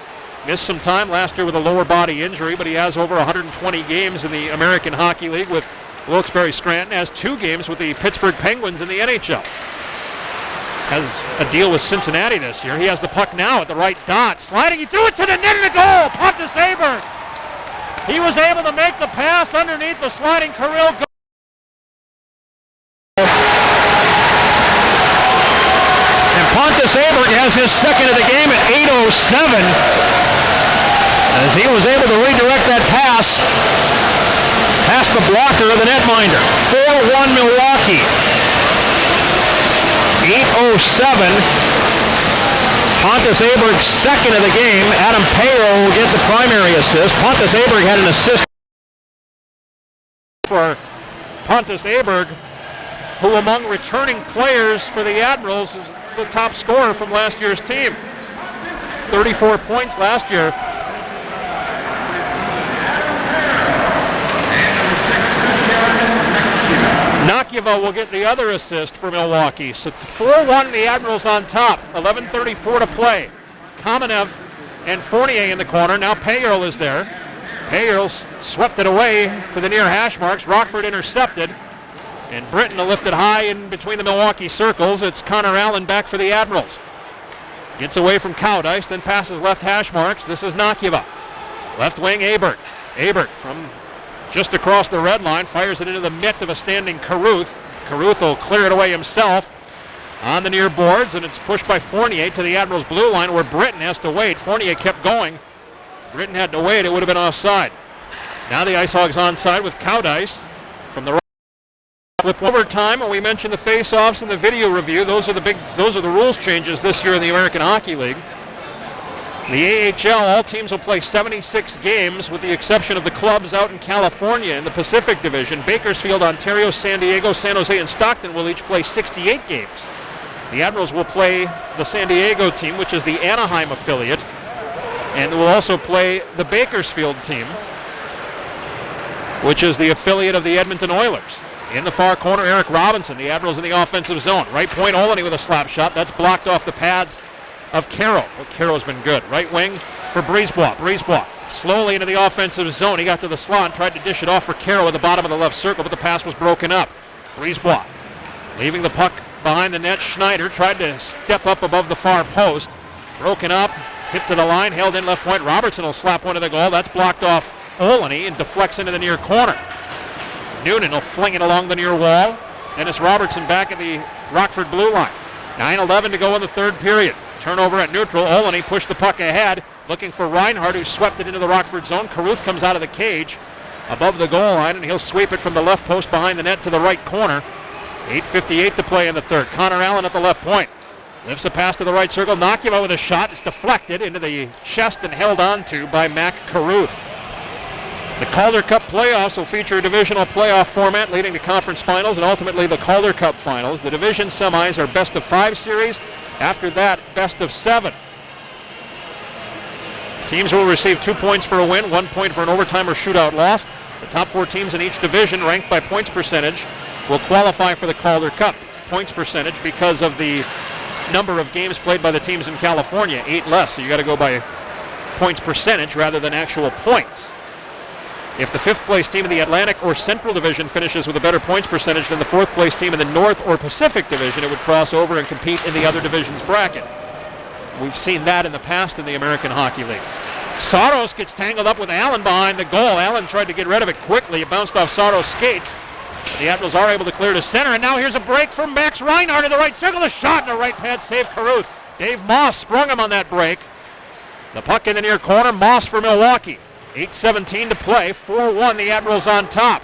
missed some time last year with a lower body injury, but he has over 120 games in the American Hockey League with Wilkes-Barre Scranton, has 2 games with the Pittsburgh Penguins in the NHL. Has a deal with Cincinnati this year. He has the puck now at the right dot. Sliding, he threw it to the net and a goal! Pontus Aberg! He was able to make the pass underneath the sliding Kirill goal. Pontus Aberg has his second of the game at 8:07 as he was able to redirect that pass past the blocker of the netminder. 4-1 Milwaukee. 8:07. Pontus Aberg's second of the game. Adam Payerl will get the primary assist. Pontus Aberg had an assist for Pontus Aberg, who among returning players for the Admirals is the top scorer from last year's team. 34 points last year. Nakiva will get the other assist for Milwaukee. So 4-1 the Admirals on top. 11:34 to play. Kamenev and Fournier in the corner. Now Payerl is there. Payerl swept it away to the near hash marks. Rockford intercepted. And Britton will lift it high in between the Milwaukee circles. It's Connor Allen back for the Admirals. Gets away from Cowdice, then passes left hash marks. This is Nakiva. Left wing Aberg. Aberg from just across the red line fires it into the mitt of a standing Caruth. Caruth will clear it away himself on the near boards, and it's pushed by Fournier to the Admirals blue line where Britton has to wait. Fournier kept going. Britton had to wait. It would have been offside. Now the IceHogs onside with Cowdice from the right. Flip overtime, and we mentioned the face-offs and the video review. Those are the rules changes this year in the American Hockey League. The AHL, all teams will play 76 games with the exception of the clubs out in California in the Pacific Division. Bakersfield, Ontario, San Diego, San Jose, and Stockton will each play 68 games. The Admirals will play the San Diego team, which is the Anaheim affiliate, and will also play the Bakersfield team, which is the affiliate of the Edmonton Oilers. In the far corner, Eric Robinson, the Admirals in the offensive zone. Right point, Olney with a slap shot. That's blocked off the pads of Carroll. Well, Carroll's been good. Right wing for Brisebois. Brisebois slowly into the offensive zone. He got to the slot and tried to dish it off for Carroll at the bottom of the left circle, but the pass was broken up. Brisebois leaving the puck behind the net. Schneider tried to step up above the far post. Broken up, tipped to the line, held in left point. Robertson will slap one to the goal. That's blocked off Olney and deflects into the near corner. Noonan will fling it along the near wall. Dennis Robertson back at the Rockford blue line. 9:11 to go in the third period. Turnover at neutral. Olney pushed the puck ahead, looking for Reinhardt, who swept it into the Rockford zone. Carruth comes out of the cage above the goal line, and he'll sweep it from the left post behind the net to the right corner. 8:58 to play in the third. Connor Allen at the left point. Lifts a pass to the right circle. Nakima with a shot. It's deflected into the chest and held onto by Mac Carruth. The Calder Cup playoffs will feature a divisional playoff format leading to conference finals and ultimately the Calder Cup finals. The division semis are best of 5 series. After that, best of 7. Teams will receive 2 points for a win, 1 point for an overtime or shootout loss. The top 4 teams in each division, ranked by points percentage, will qualify for the Calder Cup points percentage because of the number of games played by the teams in California, 8 less. So you got to go by points percentage rather than actual points. If the 5th place team in the Atlantic or Central Division finishes with a better points percentage than the 4th place team in the North or Pacific Division, it would cross over and compete in the other division's bracket. We've seen that in the past in the American Hockey League. Saros gets tangled up with Allen behind the goal. Allen tried to get rid of it quickly. It bounced off Saros' skates. But the Admirals are able to clear to center, and now here's a break from Max Reinhardt in the right circle. A shot in the right pad, save Carruth. Dave Moss sprung him on that break. The puck in the near corner, Moss for Milwaukee. 8:17 to play, 4-1, the Admirals on top.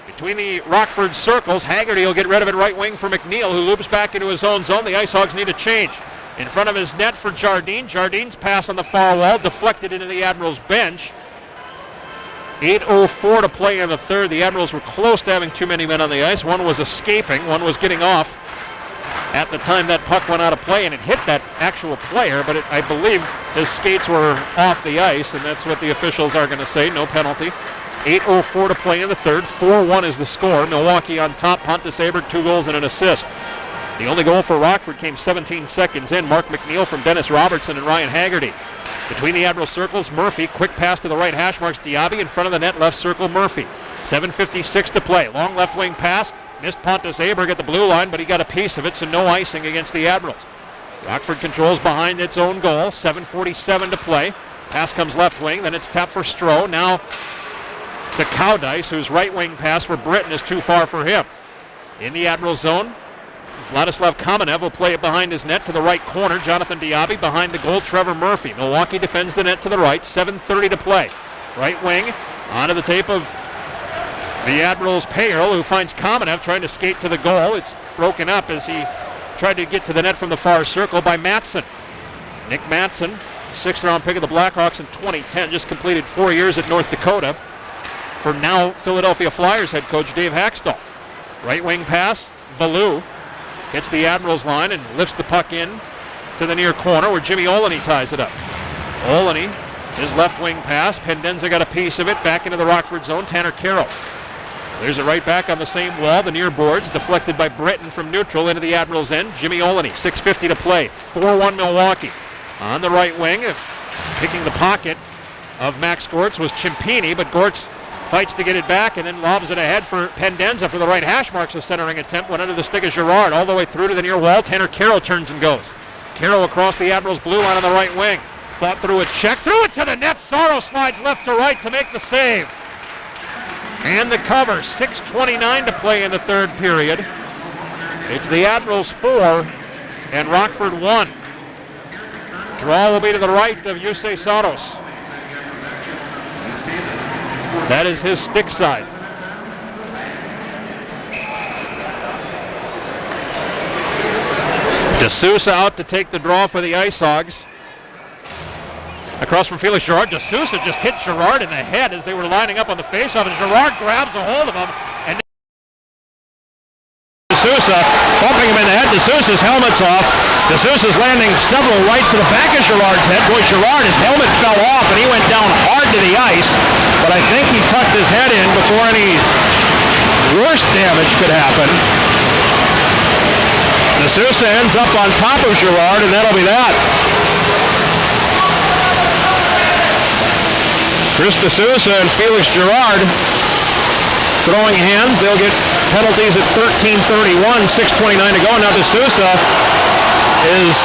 Between the Rockford circles, Haggerty will get rid of it right wing for McNeil, who loops back into his own zone. The IceHogs need a change. In front of his net for Jardine. Jardine's pass on the far wall, deflected into the Admirals bench. 8:04 to play in the third. The Admirals were close to having too many men on the ice. One was escaping, one was getting off at the time that puck went out of play, and it hit that actual player, but I believe his skates were off the ice, and that's what the officials are going to say. No penalty. 8:04 to play in the third. 4-1 is the score. Milwaukee on top. Pontus Aberg, 2 goals and an assist. The only goal for Rockford came 17 seconds in. Mark McNeil from Dennis Robertson and Ryan Haggerty. Between the Admiral circles, Murphy, quick pass to the right hash marks Diaby. In front of the net, left circle, Murphy. 7:56 to play. Long left wing pass. Missed Pontus Aberg at the blue line, but he got a piece of it, so no icing against the Admirals. Rockford controls behind its own goal. 7:47 to play. Pass comes left wing, then it's tapped for Stroh. Now to Cowdice, whose right wing pass for Britton is too far for him. In the Admiral zone, Vladislav Kamenev will play it behind his net to the right corner. Jonathan Diaby behind the goal. Trevor Murphy. Milwaukee defends the net to the right. 7:30 to play. Right wing onto the tape of the Admirals' Payerl, who finds Kamenev trying to skate to the goal. It's broken up as he tried to get to the net from the far circle by Matson. Nick Matson, 6th round pick of the Blackhawks in 2010, just completed 4 years at North Dakota for now Philadelphia Flyers head coach Dave Haxtell. Right wing pass, Valou hits the Admirals line and lifts the puck in to the near corner where Jimmy Olney ties it up. Olney, his left wing pass, Pendenza got a piece of it, back into the Rockford zone, Tanner Carroll. There's it right back on the same wall, the near boards, deflected by Britton from neutral into the Admirals' end. Jimmy Olney, 6:50 to play, 4-1 Milwaukee. On the right wing, picking the pocket of Max Gortz was Cimpini, but Gortz fights to get it back and then lobs it ahead for Pendenza for the right hash marks. A centering attempt went under the stick of Girard all the way through to the near wall. Tanner Carroll turns and goes. Carroll across the Admirals' blue line on the right wing. Fought through a check, threw it to the net. Saros slides left to right to make the save. And the cover, 6:29 to play in the third period. It's the Admirals 4 and Rockford 1. Draw will be to the right of Yusei Saros. That is his stick side. D'Souza out to take the draw for the IceHogs. Across from Felix Girard, D'Souza just hit Girard in the head as they were lining up on the faceoff, and Girard grabs a hold of him, and D'Souza bumping him in the head. D'Souza's helmet's off. D'Souza's landing several right to the back of Girard's head. Boy, Girard, his helmet fell off, and he went down hard to the ice, but I think he tucked his head in before any worse damage could happen. D'Souza ends up on top of Girard, and that'll be that. Chris D'Souza and Felix Girard throwing hands. They'll get penalties at 13:31, 6:29 to go. Now D'Souza is...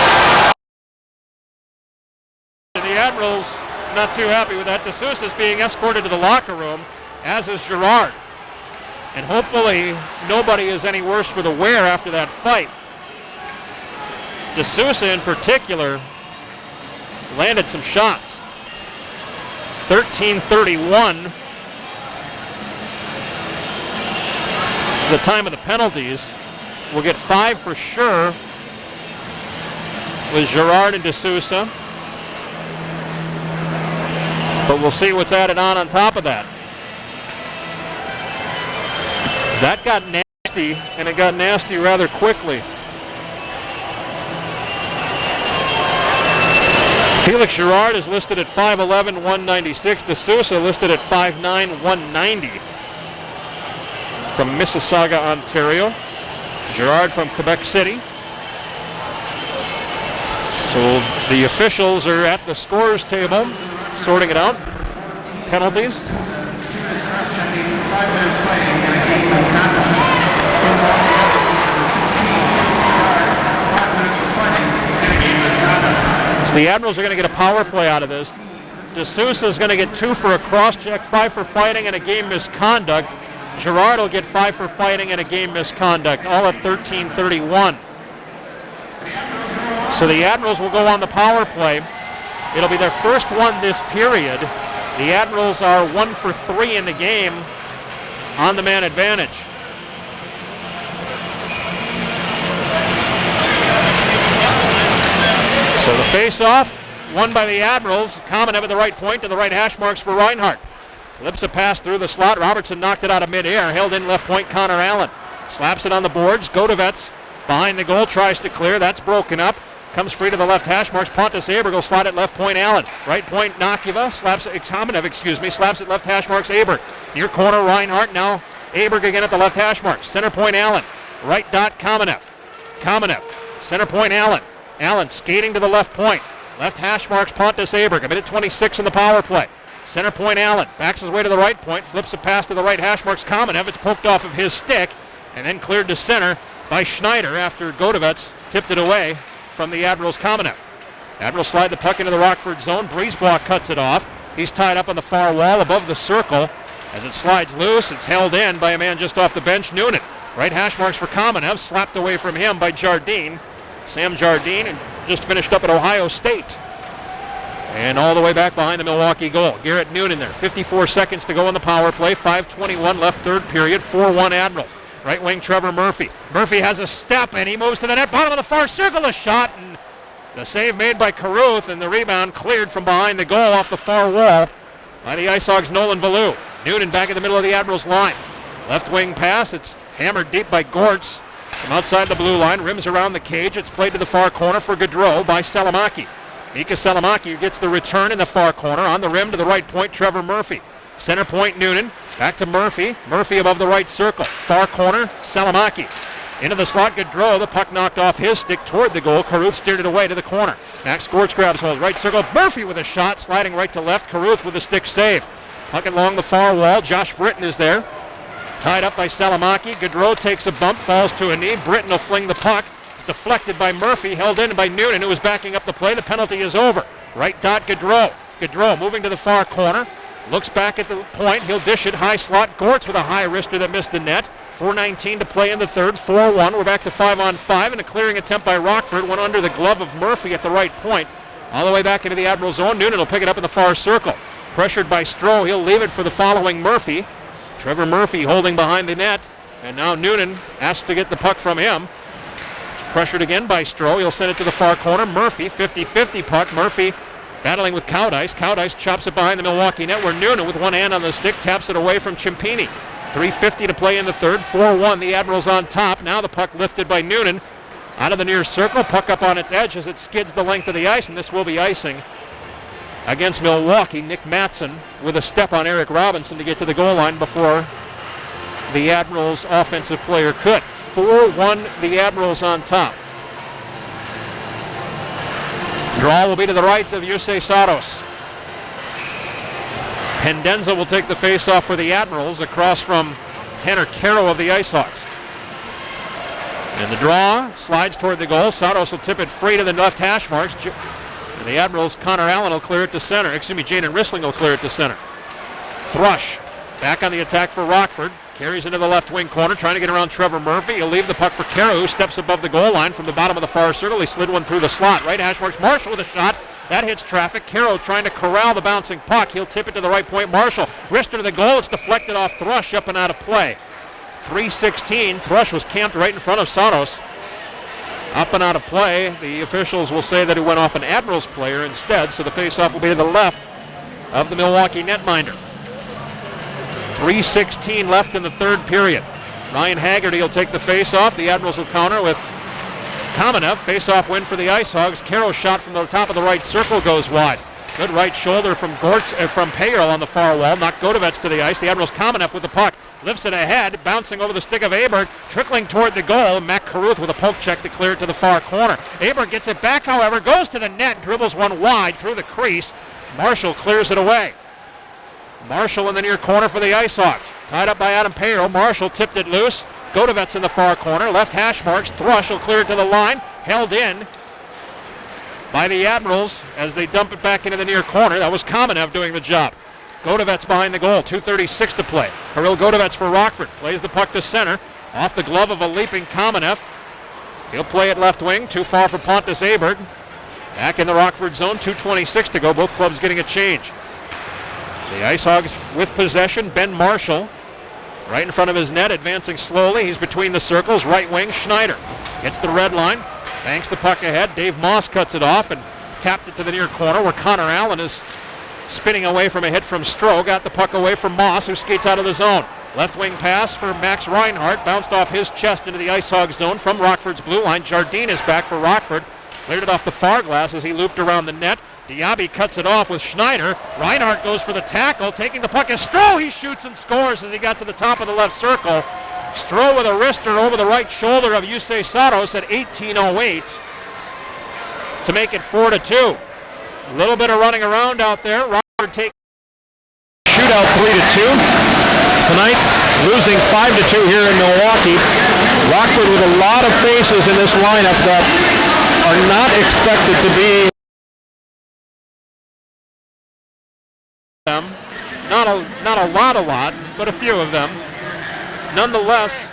The Admirals not too happy with that. D'Souza is being escorted to the locker room, as is Girard. And hopefully nobody is any worse for the wear after that fight. D'Souza in particular landed some shots. 13:31. The time of the penalties. We'll get 5 for sure with Girard and D'Souza. But we'll see what's added on top of that. That got nasty, and it got nasty rather quickly. Felix Girard is listed at 5'11", 196. D'Souza listed at 5'9", 190. From Mississauga, Ontario. Girard from Quebec City. So the officials are at the scorers table, sorting it out. Penalties. 5 minutes fighting and a game misconduct. Milwaukee Admirals number 16, Girard, 5 minutes for fighting and a game misconduct. So the Admirals are going to get a power play out of this. D'Souza is going to get 2 for a cross-check, 5 for fighting and a game misconduct. Girard will get 5 for fighting and a game misconduct, all at 13:31. So the Admirals will go on the power play. It'll be their first one this period. The Admirals are 1 for 3 in the game on the man advantage. So the face-off, won by the Admirals. Kamenev at the right point to the right hash marks for Reinhardt. Flips a pass through the slot. Robertson knocked it out of midair. Held in left point, Connor Allen. Slaps it on the boards. Godovets behind the goal, tries to clear. That's broken up. Comes free to the left hash marks. Pontus Aberg will slot it left point, Allen. Right point, Kamenev slaps it left hash marks, Aberg. Near corner, Reinhardt. Now Aberg again at the left hash marks. Center point, Allen. Right dot, Kamenev. Center point, Allen. Allen skating to the left point. Left hash marks, Pontus Aberg. A minute 26 in the power play. Center point, Allen. Backs his way to the right point. Flips a pass to the right hash marks, Kamenev. It's poked off of his stick and then cleared to center by Schneider after Godovets tipped it away from the Admirals' Kamenev. Admirals slide the puck into the Rockford zone. Brisebois cuts it off. He's tied up on the far wall above the circle. As it slides loose, it's held in by a man just off the bench, Noonan. Right hash marks for Kamenev, slapped away from him by Jardine. Sam Jardine, and just finished up at Ohio State. And all the way back behind the Milwaukee goal. Garrett Noonan there. 54 seconds to go in the power play. 5:21 left third period. 4-1 Admirals. Right wing Trevor Murphy. Murphy has a step and he moves to the net. Bottom of the far circle, a shot. And the save made by Carruth, and the rebound cleared from behind the goal off the far wall by the IceHogs' Nolan Valou. Noonan back in the middle of the Admirals line. Left wing pass. It's hammered deep by Gortz from outside the blue line. Rims around the cage. It's played to the far corner for Gaudreau by Salamaki. Mika Salamaki gets the return in the far corner. On the rim to the right point, Trevor Murphy. Center point, Noonan. Back to Murphy. Murphy above the right circle. Far corner, Salamaki. Into the slot, Gaudreau. The puck knocked off his stick toward the goal. Carruth steered it away to the corner. Max Gortz grabs hold. Right circle. Murphy with a shot. Sliding right to left. Carruth with a stick save. Puck along the far wall. Josh Britton is there. Tied up by Salamaki. Gaudreau takes a bump. Falls to a knee. Britton will fling the puck. Deflected by Murphy. Held in by Noonan, who was backing up the play. The penalty is over. Right dot, Gaudreau. Gaudreau moving to the far corner. Looks back at the point. He'll dish it. High slot. Gortz with a high wrister that missed the net. 4:19 to play in the third. 4-1. We're back to 5-on-5. And a clearing attempt by Rockford went under the glove of Murphy at the right point. All the way back into the Admiral zone. Noonan will pick it up in the far circle. Pressured by Stroh. He'll leave it for the following Murphy. Trevor Murphy holding behind the net. And now Noonan asks to get the puck from him. Pressured again by Stroh. He'll send it to the far corner. Murphy, 50-50 puck. Murphy battling with Cowdice. Cowdice chops it behind the Milwaukee net where Noonan with one hand on the stick taps it away from Ciampini. 3:50 to play in the third. 4-1. The Admirals on top. Now the puck lifted by Noonan out of the near circle. Puck up on its edge as it skids the length of the ice, and this will be icing against Milwaukee. Nick Matson with a step on Eric Robinson to get to the goal line before the Admirals offensive player could. 4-1, the Admirals on top. Draw will be to the right of Yusei Saros. Pendenza will take the face-off for the Admirals across from Tanner Caro of the IceHogs. And the draw slides toward the goal. Santos will tip it free to the left hash marks. And the Admirals' Connor Allen will clear it to center. Jaden Rissling will clear it to center. Thrush back on the attack for Rockford. Carries into the left wing corner, trying to get around Trevor Murphy. He'll leave the puck for Caro, who steps above the goal line from the bottom of the far circle. He slid one through the slot. Right hash marks Marshall with a shot. That hits traffic. Caro trying to corral the bouncing puck. He'll tip it to the right point. Marshall, wrister to the goal. It's deflected off Thrush, up and out of play. 3:16. Thrush was camped right in front of Santos. Up and out of play. The officials will say that it went off an Admirals player instead, so the faceoff will be to the left of the Milwaukee netminder. 3:16 left in the third period. Ryan Haggerty will take the faceoff. The Admirals will counter with Kamenev. Faceoff win for the IceHogs. Caro's shot from the top of the right circle goes wide. Good right shoulder from Payerl on the far wall. Knocked Godovets to the ice. The Admirals Kamenev with the puck. Lifts it ahead, bouncing over the stick of Aberg, trickling toward the goal. Matt Caruth with a poke check to clear it to the far corner. Aberg gets it back, however, goes to the net, dribbles one wide through the crease. Marshall clears it away. Marshall in the near corner for the IceHogs. Tied up by Adam Payerl. Marshall tipped it loose. Godovets in the far corner. Left hash marks. Thrush will clear it to the line. Held in by the Admirals as they dump it back into the near corner. That was Kamenev doing the job. Godovets behind the goal. 2:36 to play. Kirill Godovets for Rockford. Plays the puck to center. Off the glove of a leaping Kamenev. He'll play it left wing. Too far for Pontus Aberg. Back in the Rockford zone. 2:26 to go. Both clubs getting a change. The IceHogs with possession. Ben Marshall right in front of his net, advancing slowly. He's between the circles. Right wing, Schneider gets the red line, banks the puck ahead. Dave Moss cuts it off and tapped it to the near corner where Connor Allen is spinning away from a hit from Stroh. Got the puck away from Moss, who skates out of the zone. Left wing pass for Max Reinhardt. Bounced off his chest into the IceHogs zone from Rockford's blue line. Jardine is back for Rockford. Cleared it off the far glass as he looped around the net. Diaby cuts it off with Schneider. Reinhardt goes for the tackle, taking the puck as Stroh. He shoots and scores as he got to the top of the left circle. Stroh with a wrister over the right shoulder of Yusei Santos at 18:08 to make it 4-2. A little bit of running around out there. Rockford take Shootout 3-2. Tonight, losing 5-2 here in Milwaukee. Rockford with a lot of faces in this lineup that are not expected to be not a lot, but a few of them. Nonetheless,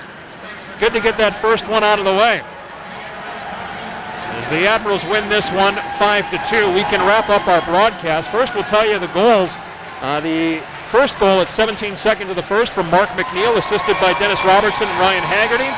good to get that first one out of the way. As the Admirals win this one 5-2, we can wrap up our broadcast. First, we'll tell you the goals. The first goal at 17 seconds of the first from Mark McNeil, assisted by Dennis Robertson and Ryan Haggerty.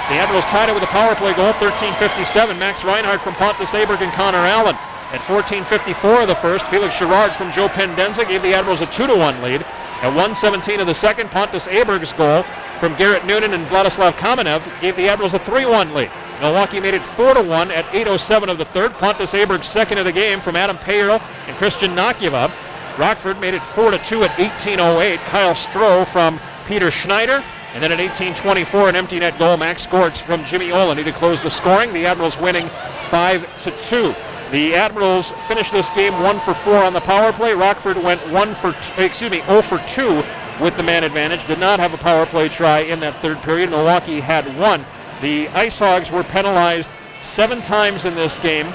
The Admirals tied it with a power play goal, 13:57. Max Reinhardt from Pontus Aberg and Connor Allen. At 14:54 of the first, Felix Girard from Joe Pendenza gave the Admirals a 2-1 lead. At 1:17 of the second, Pontus Aberg's goal from Garrett Noonan and Vladislav Kamenev gave the Admirals a 3-1 lead. Milwaukee made it 4-1 at 8:07 of the third. Pontus Aberg's second of the game from Adam Payerl and Christian Nakieva. Rockford made it 4-2 at 18:08. Kyle Stroh from Peter Schneider. And then at 18:24, an empty net goal, Max Gortz from Jimmy Olney to close the scoring. The Admirals winning 5-2. The Admirals finished this game 1-for-4 on the power play. Rockford went 0-for-2 with the man advantage. Did not have a power play try in that third period. Milwaukee had one. The IceHogs were penalized 7 times in this game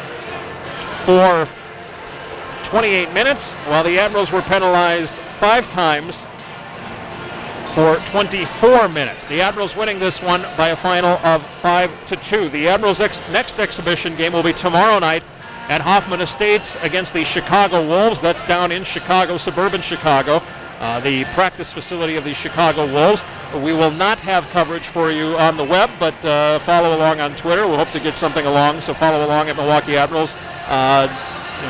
for 28 minutes, while the Admirals were penalized 5 times for 24 minutes. The Admirals winning this one by a final of 5-2. The Admirals' next exhibition game will be tomorrow night at Hoffman Estates against the Chicago Wolves. That's down in Chicago, suburban Chicago, the practice facility of the Chicago Wolves. We will not have coverage for you on the web, but follow along on Twitter. We'll hope to get something along, so follow along at Milwaukee Admirals. And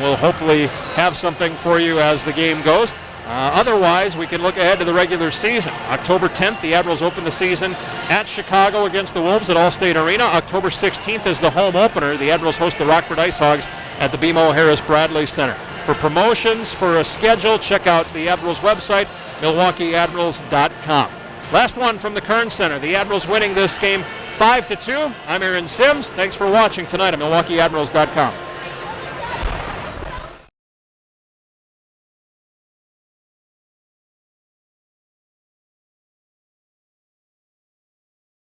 we'll hopefully have something for you as the game goes. Otherwise, we can look ahead to the regular season. October 10th, the Admirals open the season at Chicago against the Wolves at Allstate Arena. October 16th is the home opener. The Admirals host the Rockford IceHogs at the BMO Harris Bradley Center. For promotions, for a schedule, check out the Admirals website, MilwaukeeAdmirals.com. Last one from the Kern Center. The Admirals winning this game 5-2. I'm Aaron Sims. Thanks for watching tonight at MilwaukeeAdmirals.com.